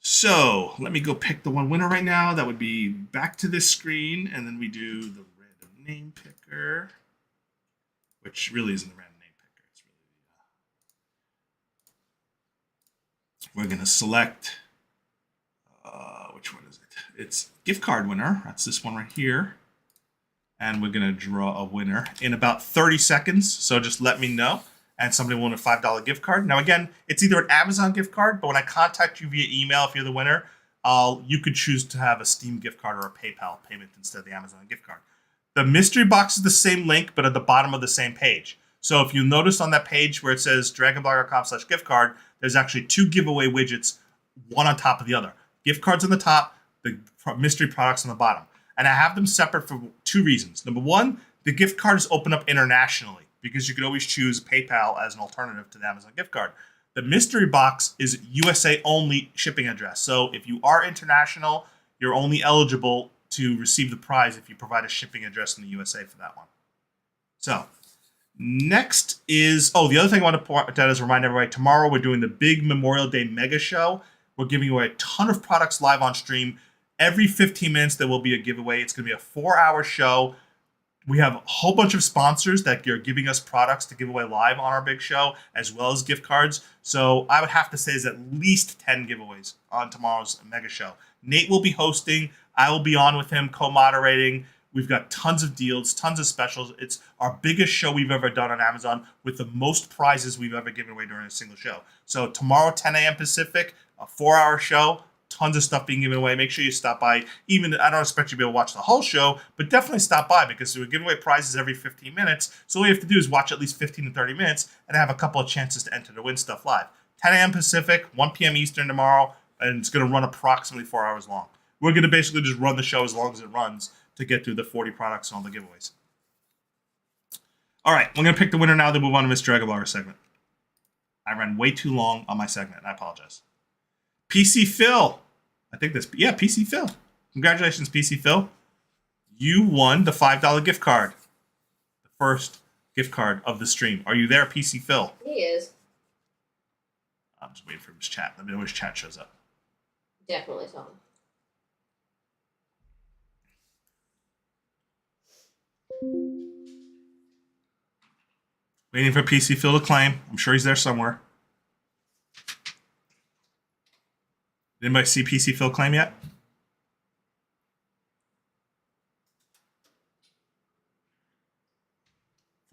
[SPEAKER 1] So let me go pick the one winner right now. That would be back to this screen, and then we do the random name picker, which really isn't a random name picker. It's really we're gonna select which one is it? It's gift card winner. That's this one right here, and we're gonna draw a winner in about 30 seconds. So just let me know. And somebody will win a $5 gift card. Now, again, it's either an Amazon gift card, but when I contact you via email, if you're the winner, you could choose to have a Steam gift card or a PayPal payment instead of the Amazon gift card. The mystery box is the same link, but at the bottom of the same page. So if you notice on that page where it says dragonblogger.com/gift card, there's actually 2 giveaway widgets, one on top of the other. Gift cards on the top, the mystery products on the bottom. And I have them separate for 2 reasons. Number one, the gift cards open up internationally because you could always choose PayPal as an alternative to the Amazon gift card. The mystery box is USA only shipping address. So if you are international, you're only eligible to receive the prize if you provide a shipping address in the USA for that one. So next is, the other thing I want to point out is remind everybody, tomorrow we're doing the big Memorial Day mega show. We're giving away a ton of products live on stream. Every 15 minutes there will be a giveaway. It's going to be a 4-hour show. We have a whole bunch of sponsors that are giving us products to give away live on our big show, as well as gift cards. So I would have to say there's at least 10 giveaways on tomorrow's mega show. Nate will be hosting. I will be on with him, co-moderating. We've got tons of deals, tons of specials. It's our biggest show we've ever done on Amazon with the most prizes we've ever given away during a single show. So tomorrow, 10 a.m. Pacific, a 4-hour show. Tons of stuff being given away. Make sure you stop by. Even I don't expect you to be able to watch the whole show, but definitely stop by because we're giving away prizes every 15 minutes. So all you have to do is watch at least 15 to 30 minutes and have a couple of chances to enter to win stuff live. 10 a.m. Pacific, 1 p.m. Eastern tomorrow, and it's going to run approximately 4 hours long. We're going to basically just run the show as long as it runs to get through the 40 products and all the giveaways. All right, we're going to pick the winner now, then move on to Mr. DragonBlogger segment. I ran way too long on my segment, and I apologize. PC Phil. PC Phil. Congratulations, PC Phil. You won the $5 gift card. The first gift card of the stream. Are you there, PC Phil?
[SPEAKER 2] He is.
[SPEAKER 1] I'm just waiting for his chat. Let me know when his chat shows up.
[SPEAKER 2] Definitely saw him.
[SPEAKER 1] Waiting for PC Phil to claim. I'm sure he's there somewhere. Did anybody see PC Phil claim yet?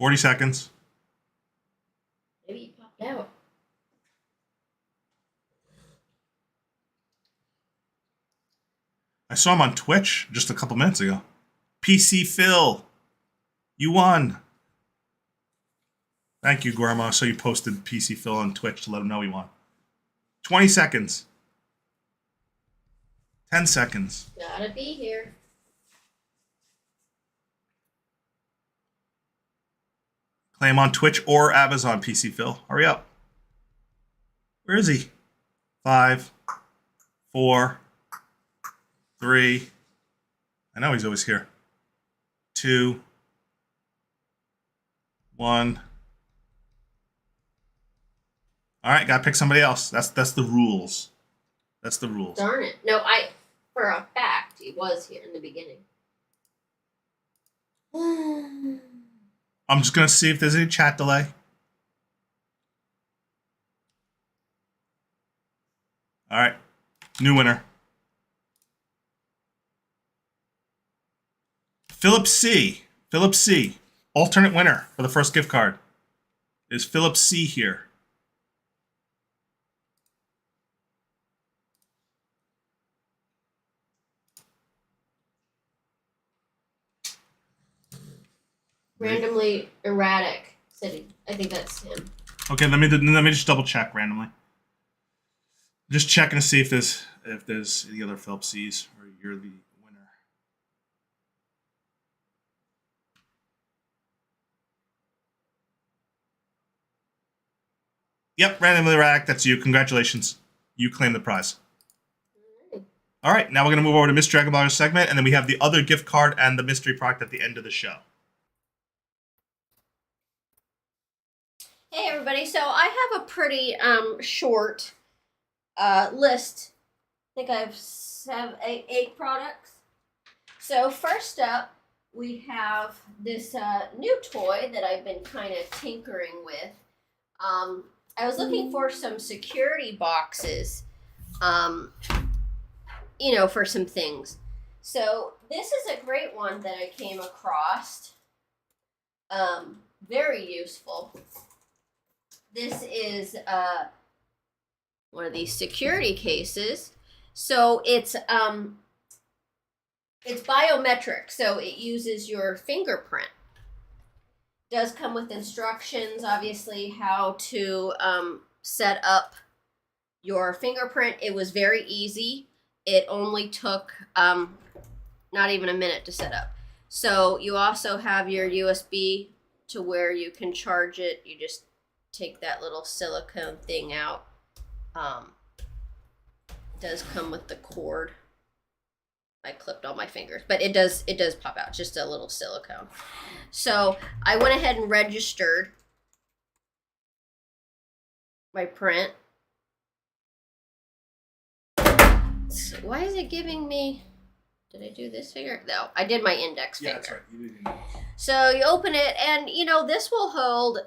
[SPEAKER 1] $40 seconds.
[SPEAKER 2] Maybe he popped out.
[SPEAKER 1] I saw him on Twitch just a couple minutes ago. PC Phil, you won. Thank you, Gorma. So you posted PC Phil on Twitch to let him know he won. 20 seconds. 10 seconds.
[SPEAKER 2] Gotta be here.
[SPEAKER 1] Claim on Twitch or Amazon, PC Phil. Hurry up. Where is he? 5, 4, 3. I know he's always here. 2, 1. All right, gotta pick somebody else. That's the rules. That's the rules.
[SPEAKER 2] Darn it. No, for a fact, he was here in the beginning.
[SPEAKER 1] I'm just gonna see if there's any chat delay. All right, new winner. Philip C. Philip C. Alternate winner for the first gift card is Philip C. here.
[SPEAKER 2] Randomly erratic. I think that's him.
[SPEAKER 1] Okay, let me just double check randomly. Just checking to see if there's any other Philip C's or you're the winner. Yep, randomly erratic. That's you. Congratulations, you claim the prize. All right, now we're gonna move over to Mr. DragonBloggers segment, and then we have the other gift card and the mystery product at the end of the show.
[SPEAKER 2] Hey everybody, so I have a pretty short list. I think I have 8 products. So first up, we have this new toy that I've been kind of tinkering with. I was looking for some security boxes, for some things. So this is a great one that I came across. Very useful. This is one of these security cases. So it's biometric, so it uses your fingerprint. Does come with instructions, obviously, how to set up your fingerprint. It was very easy. It only took not even a minute to set up. So you also have your USB to where you can charge it. You just take that little silicone thing out. It does come with the cord. I clipped all my fingers, but it does pop out, just a little silicone. So I went ahead and registered my print. So why is it giving me, did I do this finger? No, I did my index finger.
[SPEAKER 1] Yeah, that's right. You did index.
[SPEAKER 2] So you open it, and this will hold,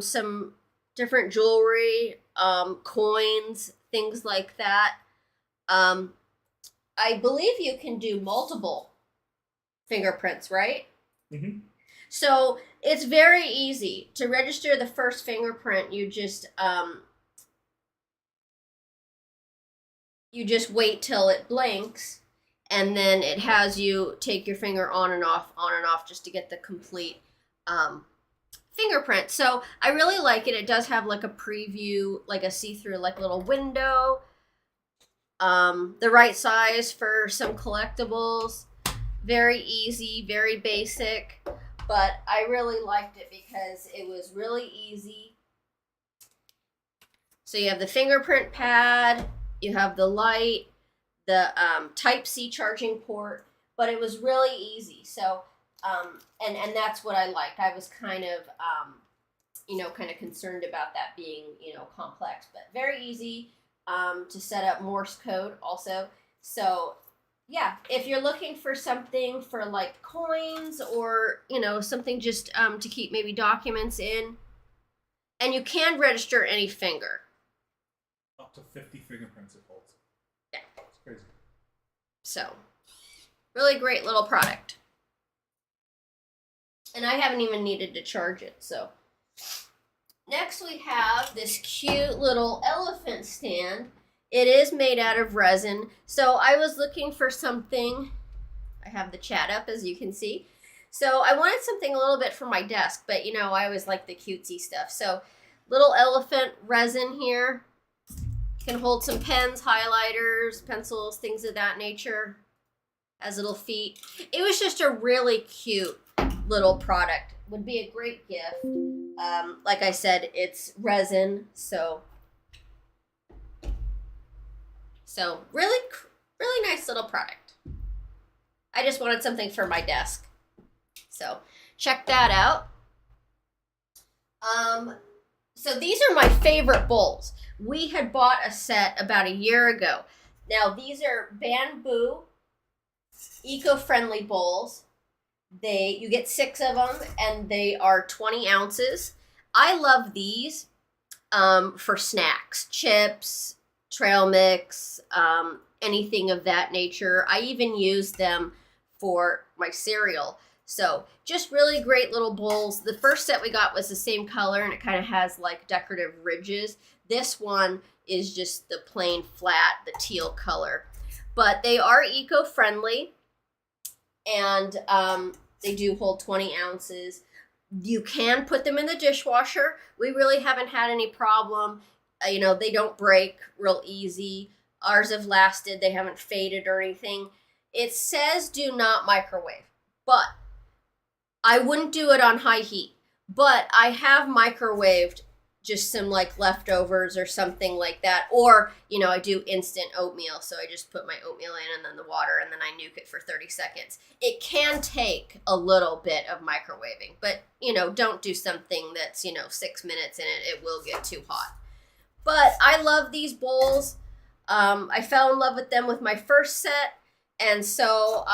[SPEAKER 2] some different jewelry, coins, things like that. I believe you can do multiple fingerprints, right?
[SPEAKER 1] Mm-hmm.
[SPEAKER 2] So it's very easy to register the first fingerprint. You just wait till it blinks, and then it has you take your finger on and off, just to get the complete fingerprint. So I really like it. It does have like a preview, like a see-through, like little window. The right size for some collectibles. Very easy, very basic, but I really liked it because it was really easy. So you have the fingerprint pad, you have the light, the Type-C charging port, but it was really easy. So, and that's what I liked. I was kind of, kind of concerned about that being, complex, but very easy. To set up Morse code also. So yeah, if you're looking for something for like coins or, something just to keep maybe documents in, and you can register any finger.
[SPEAKER 1] Up to 50 fingerprints it holds.
[SPEAKER 2] Yeah.
[SPEAKER 1] It's crazy.
[SPEAKER 2] So really great little product. And I haven't even needed to charge it, so. Next we have this cute little elephant stand. It is made out of resin. So I was looking for something. I have the chat up, as you can see. So I wanted something a little bit for my desk, but I always like the cutesy stuff. So little elephant resin here. Can hold some pens, highlighters, pencils, things of that nature. Has little feet. It was just a really cute little product. Would be a great gift. Like I said, it's resin, so really, really nice little product. I just wanted something for my desk, so check that out. So these are my favorite bowls. We had bought a set about a year ago. Now these are bamboo, eco-friendly bowls. You get 6 of them, and they are 20 ounces. I love these for snacks, chips, trail mix, anything of that nature. I even use them for my cereal. So just really great little bowls. The first set we got was the same color, and it kind of has like decorative ridges. This one is just the plain flat, the teal color. But they are eco-friendly, and they do hold 20 ounces. You can put them in the dishwasher. We really haven't had any problem. They don't break real easy. Ours have lasted. They haven't faded or anything. It says do not microwave, but I wouldn't do it on high heat. But I have microwaved just some like leftovers or something like that. Or, I do instant oatmeal. So I just put my oatmeal in and then the water, and then I nuke it for 30 seconds. It can take a little bit of microwaving, but, don't do something that's, 6 minutes in it. It will get too hot. But I love these bowls. I fell in love with them with my first set. And so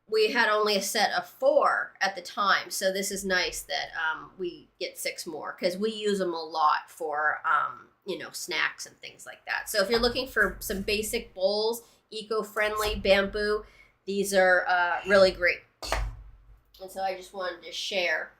[SPEAKER 2] we had only a set of 4 at the time. So this is nice that we get 6 more, because we use them a lot for, snacks and things like that. So if you're looking for some basic bowls, eco-friendly, bamboo, these are really great. And so I just wanted to share.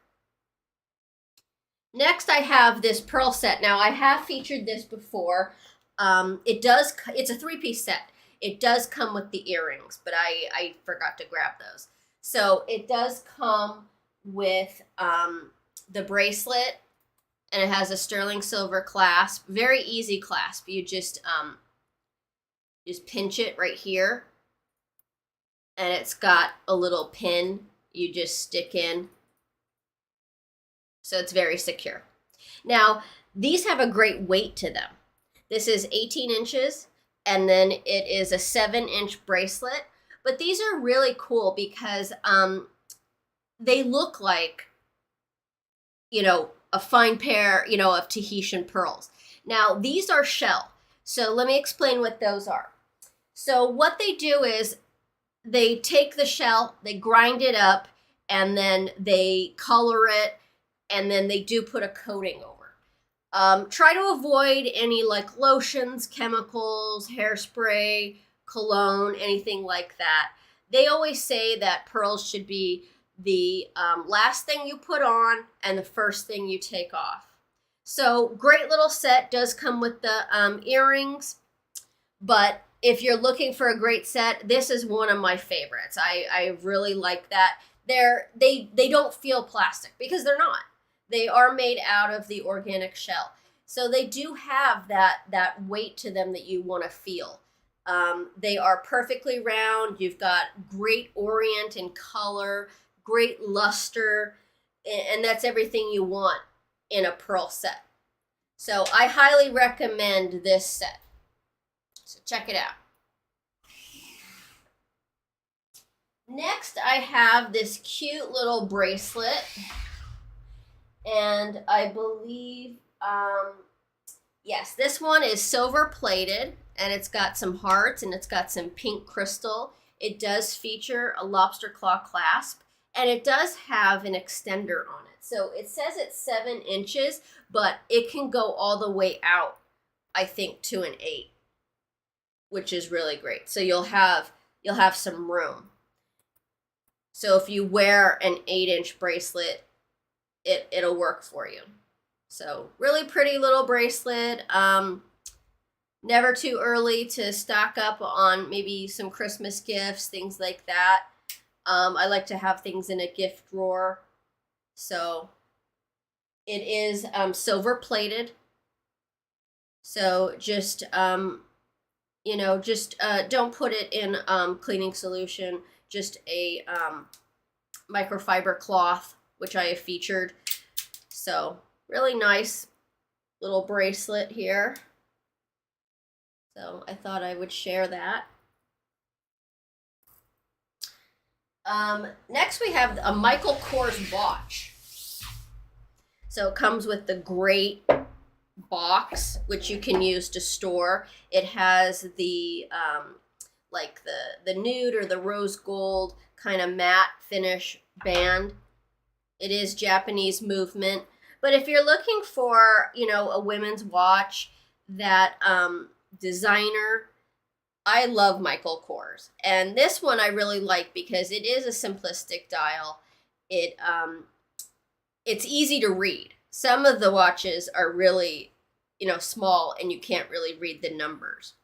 [SPEAKER 2] Next, I have this pearl set. Now, I have featured this before. It's a 3-piece set. It does come with the earrings, but I forgot to grab those. So it does come with the bracelet, and it has a sterling silver clasp. Very easy clasp. You just pinch it right here, and it's got a little pin you just stick in. So it's very secure. Now, these have a great weight to them. This is 18 inches, and then it is a 7-inch bracelet. But these are really cool because they look like, a fine pair, of Tahitian pearls. Now, these are shell. So let me explain what those are. So what they do is they take the shell, they grind it up, and then they color it, and then they do put a coating over. Try to avoid any like lotions, chemicals, hairspray, cologne, anything like that. They always say that pearls should be the last thing you put on and the first thing you take off. So great little set, does come with the earrings, but if you're looking for a great set, this is one of my favorites. I really like that. They don't feel plastic because they're not. They are made out of the organic shell. So they do have that weight to them that you want to feel. They are perfectly round. You've got great orient and color, great luster, and that's everything you want in a pearl set. So I highly recommend this set. So check it out. Next, I have this cute little bracelet, and I believe, yes, this one is silver plated, and it's got some hearts, and it's got some pink crystal. It does feature a lobster claw clasp, and it does have an extender on it. So it says it's 7 inches, but it can go all the way out, I think, to an 8, which is really great. So you'll have some room. So if you wear an 8-inch bracelet, it'll work for you. So really pretty little bracelet. Never too early to stock up on maybe some Christmas gifts, things like that. I like to have things in a gift drawer. So it is silver plated. So just, don't put it in cleaning solution. Just a microfiber cloth, which I have featured. So really nice little bracelet here. So I thought I would share that. Next we have a Michael Kors watch. So it comes with the great box, which you can use to store. It has the like the nude or the rose gold kind of matte finish band. It is Japanese movement, but if you're looking for, a women's watch that designer, I love Michael Kors, and this one I really like because it is a simplistic dial. It's easy to read. Some of the watches are really, small and you can't really read the numbers,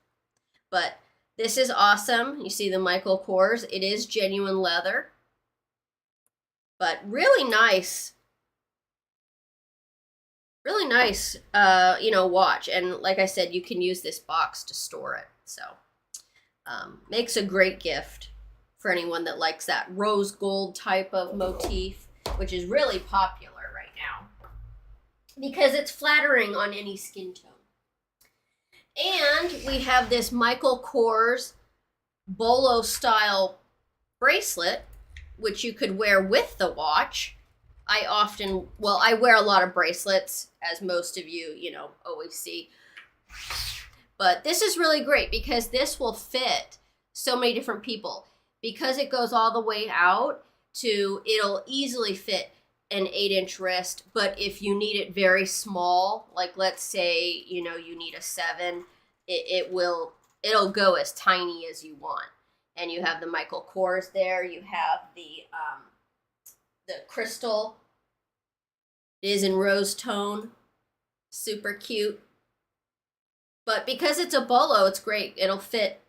[SPEAKER 2] but this is awesome. You see the Michael Kors. It is genuine leather, but really nice. Really nice, watch. And like I said, you can use this box to store it. So makes a great gift for anyone that likes that rose gold type of motif, which is really popular right now because it's flattering on any skin tone. And we have this Michael Kors bolo style bracelet, which you could wear with the watch. I wear a lot of bracelets, as most of you, always see. But this is really great because this will fit so many different people. Because it goes all the way out it'll easily fit an 8-inch wrist. But if you need it very small, like let's say, you need a 7, it'll go as tiny as you want. And you have the Michael Kors there. You have the crystal. It is in rose tone. Super cute. But because it's a bolo, it's great. It'll fit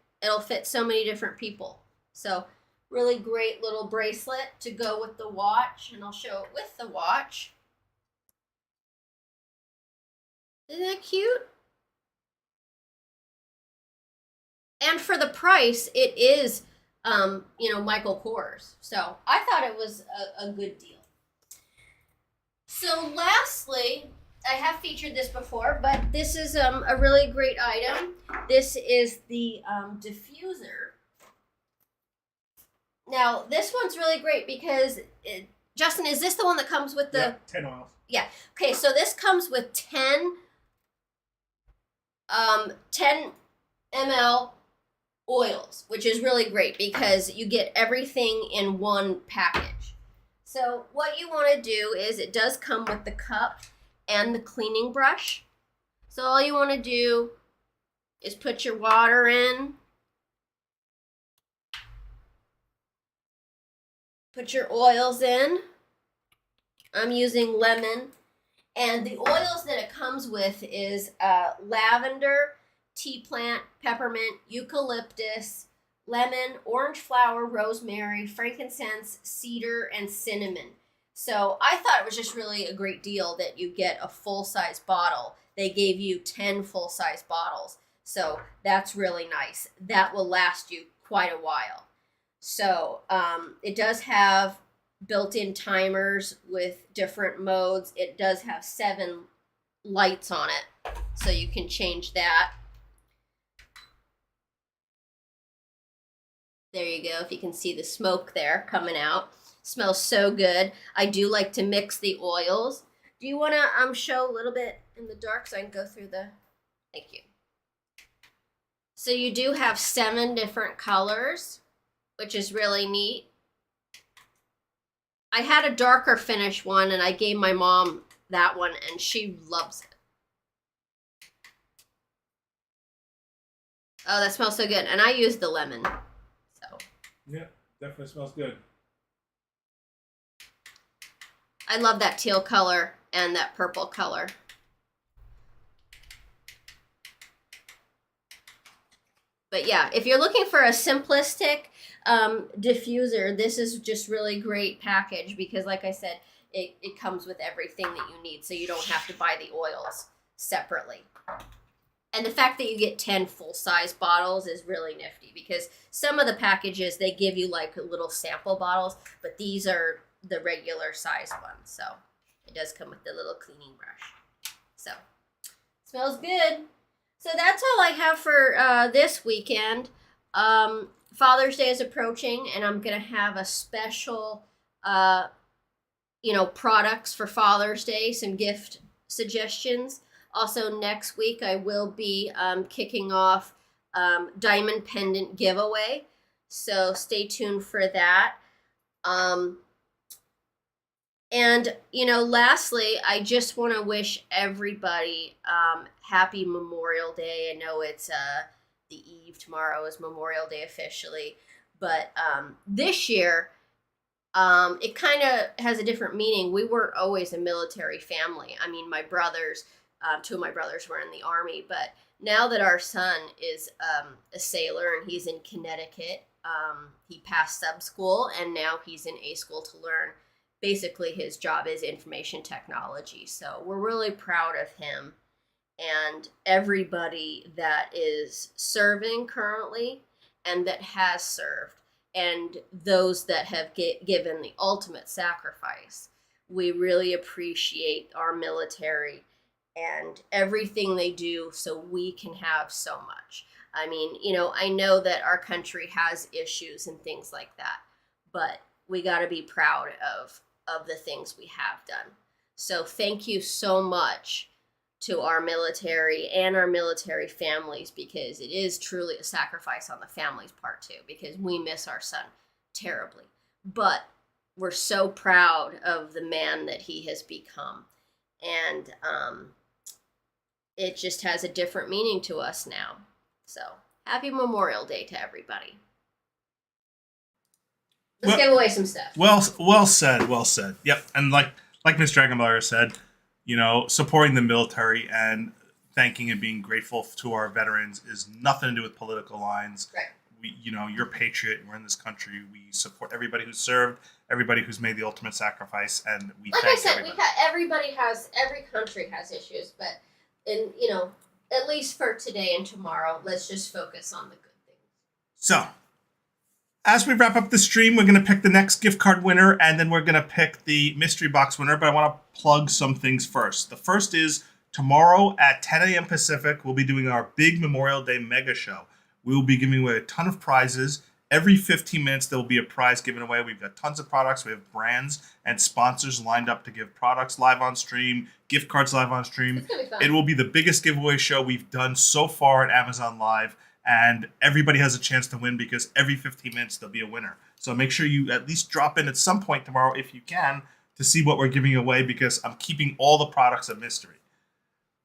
[SPEAKER 2] so many different people. So Really great little bracelet to go with the watch, and I'll show it with the watch. Isn't that cute? And for the price, it is, Michael Kors. So I thought it was a good deal. So lastly, I have featured this before, but this is a really great item. This is the diffuser. Now, this one's really great because, Justin, is this the one that comes with the...
[SPEAKER 1] Yeah, 10 oils.
[SPEAKER 2] Yeah. Okay, so this comes with 10 ml oils, which is really great because you get everything in one package. So what you want to do is, it does come with the cup and the cleaning brush. So all you want to do is put your water in, put your oils in. I'm using lemon, and the oils that it comes with is lavender, tea plant, peppermint, eucalyptus, lemon, orange flower, rosemary, frankincense, cedar, and cinnamon. So I thought it was just really a great deal that you get a full-size bottle. They gave you 10 full-size bottles. So that's really nice. That will last you quite a while. So it does have built-in timers with different modes. It does have 7 lights on it, so you can change that. There you go, if you can see the smoke there coming out. Smells so good. I do like to mix the oils. Do you want to show a little bit in the dark so I can go through the... Thank you. So you do have 7 different colors, which is really neat. I had a darker finish one, and I gave my mom that one, and she loves it. Oh, that smells so good. And I used the lemon. So
[SPEAKER 1] Yeah, definitely smells good.
[SPEAKER 2] I love that teal color and that purple color. But yeah, if you're looking for a simplistic diffuser, this is just really great package because, like I said, it comes with everything that you need, so you don't have to buy the oils separately. And the fact that you get 10 full-size bottles is really nifty because some of the packages, they give you like little sample bottles, but these are the regular size ones. So it does come with the little cleaning brush. So smells good. So that's all I have for this weekend. Father's Day is approaching, and I'm going to have a special, products for Father's Day, some gift suggestions. Also, next week, I will be kicking off Diamond Pendant giveaway. So stay tuned for that. Lastly, I just want to wish everybody happy Memorial Day. I know it's the eve. Tomorrow is Memorial Day officially. But this year, it kind of has a different meaning. We weren't always a military family. I mean, my brothers... 2 of my brothers were in the Army, but now that our son is a sailor and he's in Connecticut, he passed sub school and now he's in A school to learn. Basically, his job is information technology. So we're really proud of him and everybody that is serving currently and that has served and those that have given the ultimate sacrifice. We really appreciate our military and everything they do so we can have so much. I mean, I know that our country has issues and things like that, but we got to be proud of the things we have done. So thank you so much to our military and our military families, because it is truly a sacrifice on the family's part too, because we miss our son terribly. But we're so proud of the man that he has become. And it just has a different meaning to us now. So, happy Memorial Day to everybody. Let's give away some stuff.
[SPEAKER 1] Well said. Well said. Yep. And like Miss DragonBloggers said, supporting the military and thanking and being grateful to our veterans is nothing to do with political lines.
[SPEAKER 2] Right.
[SPEAKER 1] you're a patriot. We're in this country. We support everybody who's served, everybody who's made the ultimate sacrifice, and we
[SPEAKER 2] like
[SPEAKER 1] thank
[SPEAKER 2] I said,
[SPEAKER 1] everybody.
[SPEAKER 2] every country has issues, but at least for today and tomorrow, let's just focus on the good things.
[SPEAKER 1] So, as we wrap up the stream, we're going to pick the next gift card winner, and then we're going to pick the mystery box winner. But I want to plug some things first. The first is tomorrow at 10 a.m. Pacific, we'll be doing our big Memorial Day mega show. We will be giving away a ton of prizes. Every 15 minutes, there will be a prize given away. We've got tons of products. We have brands and sponsors lined up to give products live on stream, gift cards live on stream.
[SPEAKER 2] It's gonna be fun.
[SPEAKER 1] It will be the biggest giveaway show we've done so far at Amazon Live. And everybody has a chance to win because every 15 minutes there'll be a winner. So make sure you at least drop in at some point tomorrow if you can to see what we're giving away because I'm keeping all the products a mystery.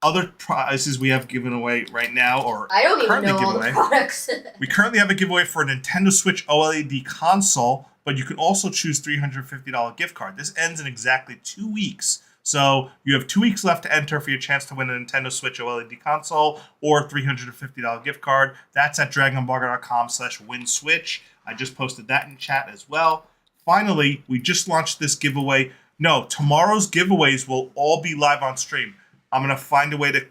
[SPEAKER 1] Other prizes we have given away right now, or
[SPEAKER 2] I don't even
[SPEAKER 1] currently
[SPEAKER 2] know all the
[SPEAKER 1] giveaway.
[SPEAKER 2] products.
[SPEAKER 1] We currently have a giveaway for a Nintendo Switch OLED console, but you can also choose $350 gift card. This ends in exactly 2 weeks. So you have 2 weeks left to enter for your chance to win a Nintendo Switch OLED console or $350 gift card. That's at DragonBlogger.com/winswitch. I just posted that in chat as well. Finally, we just launched this giveaway. No, tomorrow's giveaways will all be live on stream. I'm going to find a way to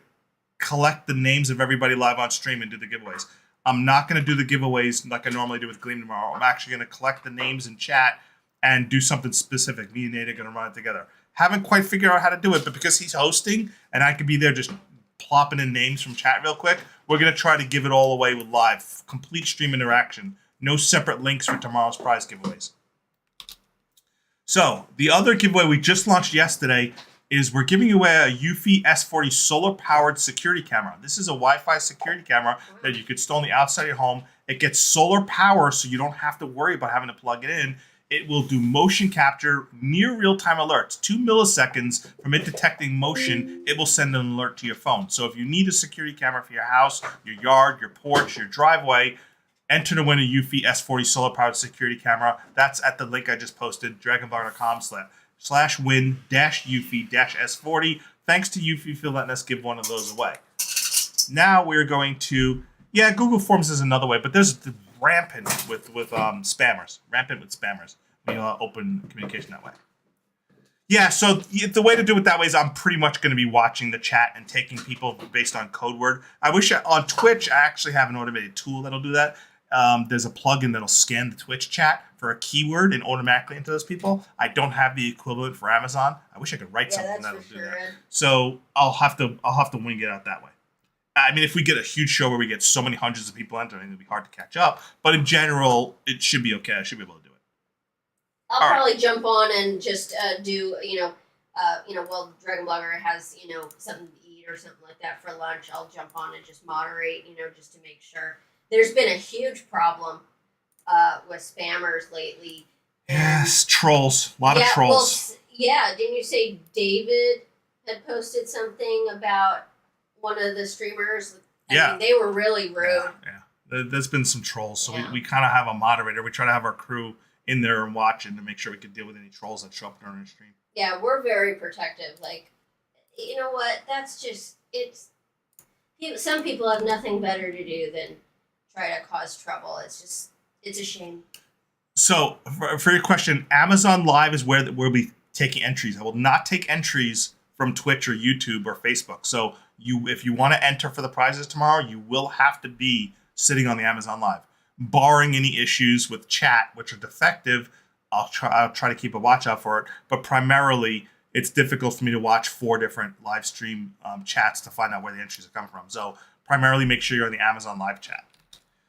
[SPEAKER 1] collect the names of everybody live on stream and do the giveaways. I'm not going to do the giveaways like I normally do with Gleam tomorrow. I'm actually going to collect the names in chat and do something specific. Me and Nate are going to run it together. Haven't quite figured out how to do it, but because he's hosting and I could be there just plopping in names from chat real quick, we're going to try to give it all away with live, complete stream interaction. No separate links for tomorrow's prize giveaways. So, the other giveaway we just launched yesterday is we're giving away a Eufy S40 solar-powered security camera. This is a Wi-Fi security camera that you could install on the outside of your home. It gets solar power, so you don't have to worry about having to plug it in. It will do motion capture, near real-time alerts. 2 milliseconds from it detecting motion, it will send an alert to your phone. So if you need a security camera for your house, your yard, your porch, your driveway, enter to win a Eufy S40 solar-powered security camera. That's at the link I just posted, dragonblogger.com/win-Eufy-S40. Thanks to Eufy for letting us give one of those away. Now we're going to, Google Forms is another way, but there's rampant with spammers. Rampant with spammers when you open communication that way. Yeah, so the way to do it that way is I'm pretty much going to be watching the chat and taking people based on code word. I wish on Twitch I actually have an automated tool that'll do that. There's a plugin that'll scan the Twitch chat for a keyword and automatically into those people. I don't have the equivalent for Amazon. I wish I could write something that'll do that. So I'll have to wing it out that way. I mean, if we get a huge show where we get so many hundreds of people entering, it'll be hard to catch up. But in general, it should be okay. I should be able to do it.
[SPEAKER 2] I'll probably jump on and just do, well, Dragon Blogger has, something to eat or something like that for lunch. I'll jump on and just moderate, just to make sure. There's been a huge problem with spammers lately.
[SPEAKER 1] Yes, trolls. A lot of trolls.
[SPEAKER 2] Well, didn't you say David had posted something about one of the streamers? I mean, they were really rude.
[SPEAKER 1] Yeah. There's been some trolls, so we kind of have a moderator. We try to have our crew in there and watching to make sure we can deal with any trolls that show up during the stream.
[SPEAKER 2] Yeah, we're very protective. Like, you know what? That's just, some people have nothing better to do than try to cause trouble. It's a shame.
[SPEAKER 1] So, for your question, Amazon Live is where we'll be taking entries. I will not take entries from Twitch or YouTube or Facebook. So, if you want to enter for the prizes tomorrow, you will have to be sitting on the Amazon Live. Barring any issues with chat, which are defective, I'll try to keep a watch out for it. But primarily, it's difficult for me to watch 4 different live stream chats to find out where the entries are coming from. So primarily, make sure you're in the Amazon Live chat.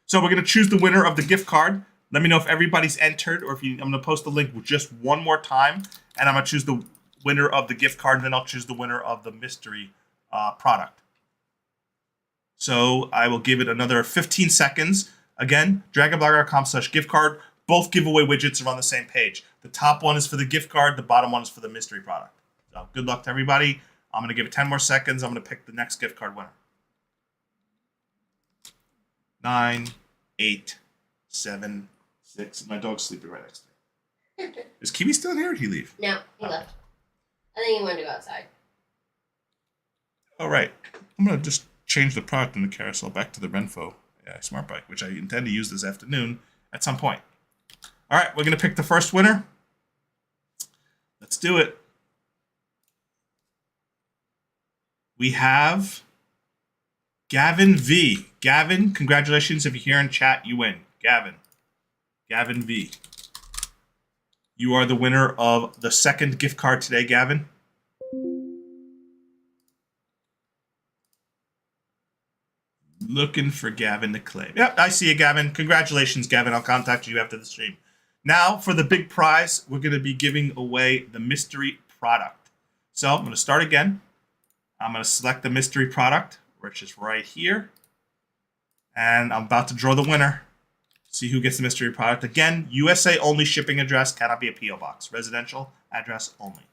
[SPEAKER 1] So we're going to choose the winner of the gift card. Let me know if everybody's entered, or I'm going to post the link just one more time, and I'm going to choose the winner of the gift card, and then I'll choose the winner of the mystery product. So I will give it another 15 seconds. Again, dragonblogger.com/gift card. Both giveaway widgets are on the same page. The top one is for the gift card. The bottom one is for the mystery product. So good luck to everybody. I'm going to give it 10 more seconds. I'm going to pick the next gift card winner. 9, 8, 7, 6. My dog's sleeping right next to me. Is Kiwi still in here or did he leave?
[SPEAKER 2] No, he left. I think he wanted to go outside.
[SPEAKER 1] All right. I'm going to just change the product in the carousel back to the Renfo AI Smart Bike, which I intend to use this afternoon at some point. All right, we're going to pick the first winner. Let's do it. We have Gavin V. Gavin, congratulations. If you're here in chat, you win. Gavin V. You are the winner of the second gift card today, Gavin. Looking for Gavin to claim. Yep, I see you, Gavin. Congratulations, Gavin. I'll contact you after the stream. Now, for the big prize, we're going to be giving away the mystery product. So I'm going to start again. I'm going to select the mystery product, which is right here. And I'm about to draw the winner. See who gets the mystery product. Again, USA only shipping address, cannot be a P.O. box. Residential address only.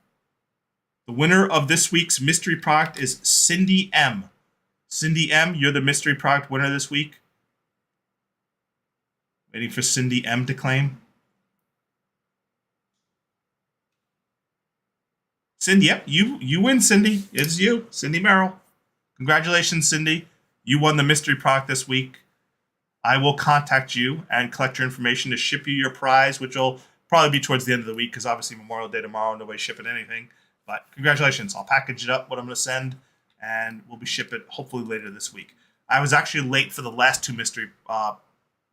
[SPEAKER 1] The winner of this week's mystery product is Cindy M. Cindy M, you're the mystery product winner this week. Waiting for Cindy M to claim. Cindy, yep, you win, Cindy. It's you, Cindy Merrill. Congratulations, Cindy. You won the mystery product this week. I will contact you and collect your information to ship you your prize, which will probably be towards the end of the week because obviously Memorial Day tomorrow, nobody's shipping anything. But congratulations. I'll package it up, what I'm going to send, and we'll be shipping it hopefully later this week. I was actually late for the last two mystery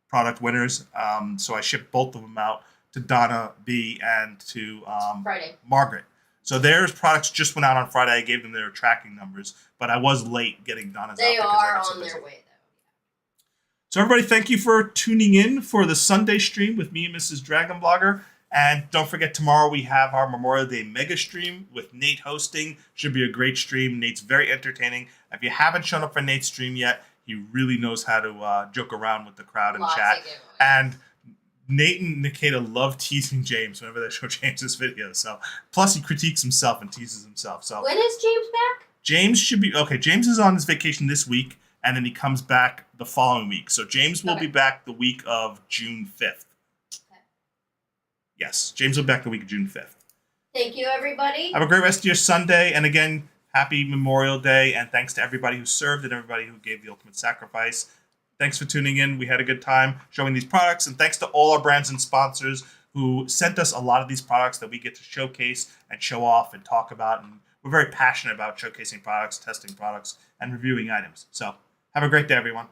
[SPEAKER 1] product winners, so I shipped both of them out to Donna B and to Margaret. So their products just went out on Friday. I gave them their tracking numbers, but I was late getting Donna's out.
[SPEAKER 2] They are on their way, though.
[SPEAKER 1] So everybody, thank you for tuning in for the Sunday stream with me and Mrs. DragonBlogger. And don't forget, tomorrow we have our Memorial Day mega stream with Nate hosting. Should be a great stream. Nate's very entertaining. If you haven't shown up for Nate's stream yet, he really knows how to joke around with the crowd and chat. And Nate and Nikita love teasing James whenever they show James's videos. So plus he critiques himself and teases himself. So
[SPEAKER 2] when is James back?
[SPEAKER 1] James should be okay. James is on his vacation this week, and then he comes back the following week. So James will be back the week of June 5th. Okay. Yes, James will be back the week of June 5th.
[SPEAKER 2] Thank you, everybody.
[SPEAKER 1] Have a great rest of your Sunday, and again, happy Memorial Day, and thanks to everybody who served and everybody who gave the ultimate sacrifice. Thanks for tuning in. We had a good time showing these products, and thanks to all our brands and sponsors who sent us a lot of these products that we get to showcase and show off and talk about. And we're very passionate about showcasing products, testing products, and reviewing items. So have a great day, everyone.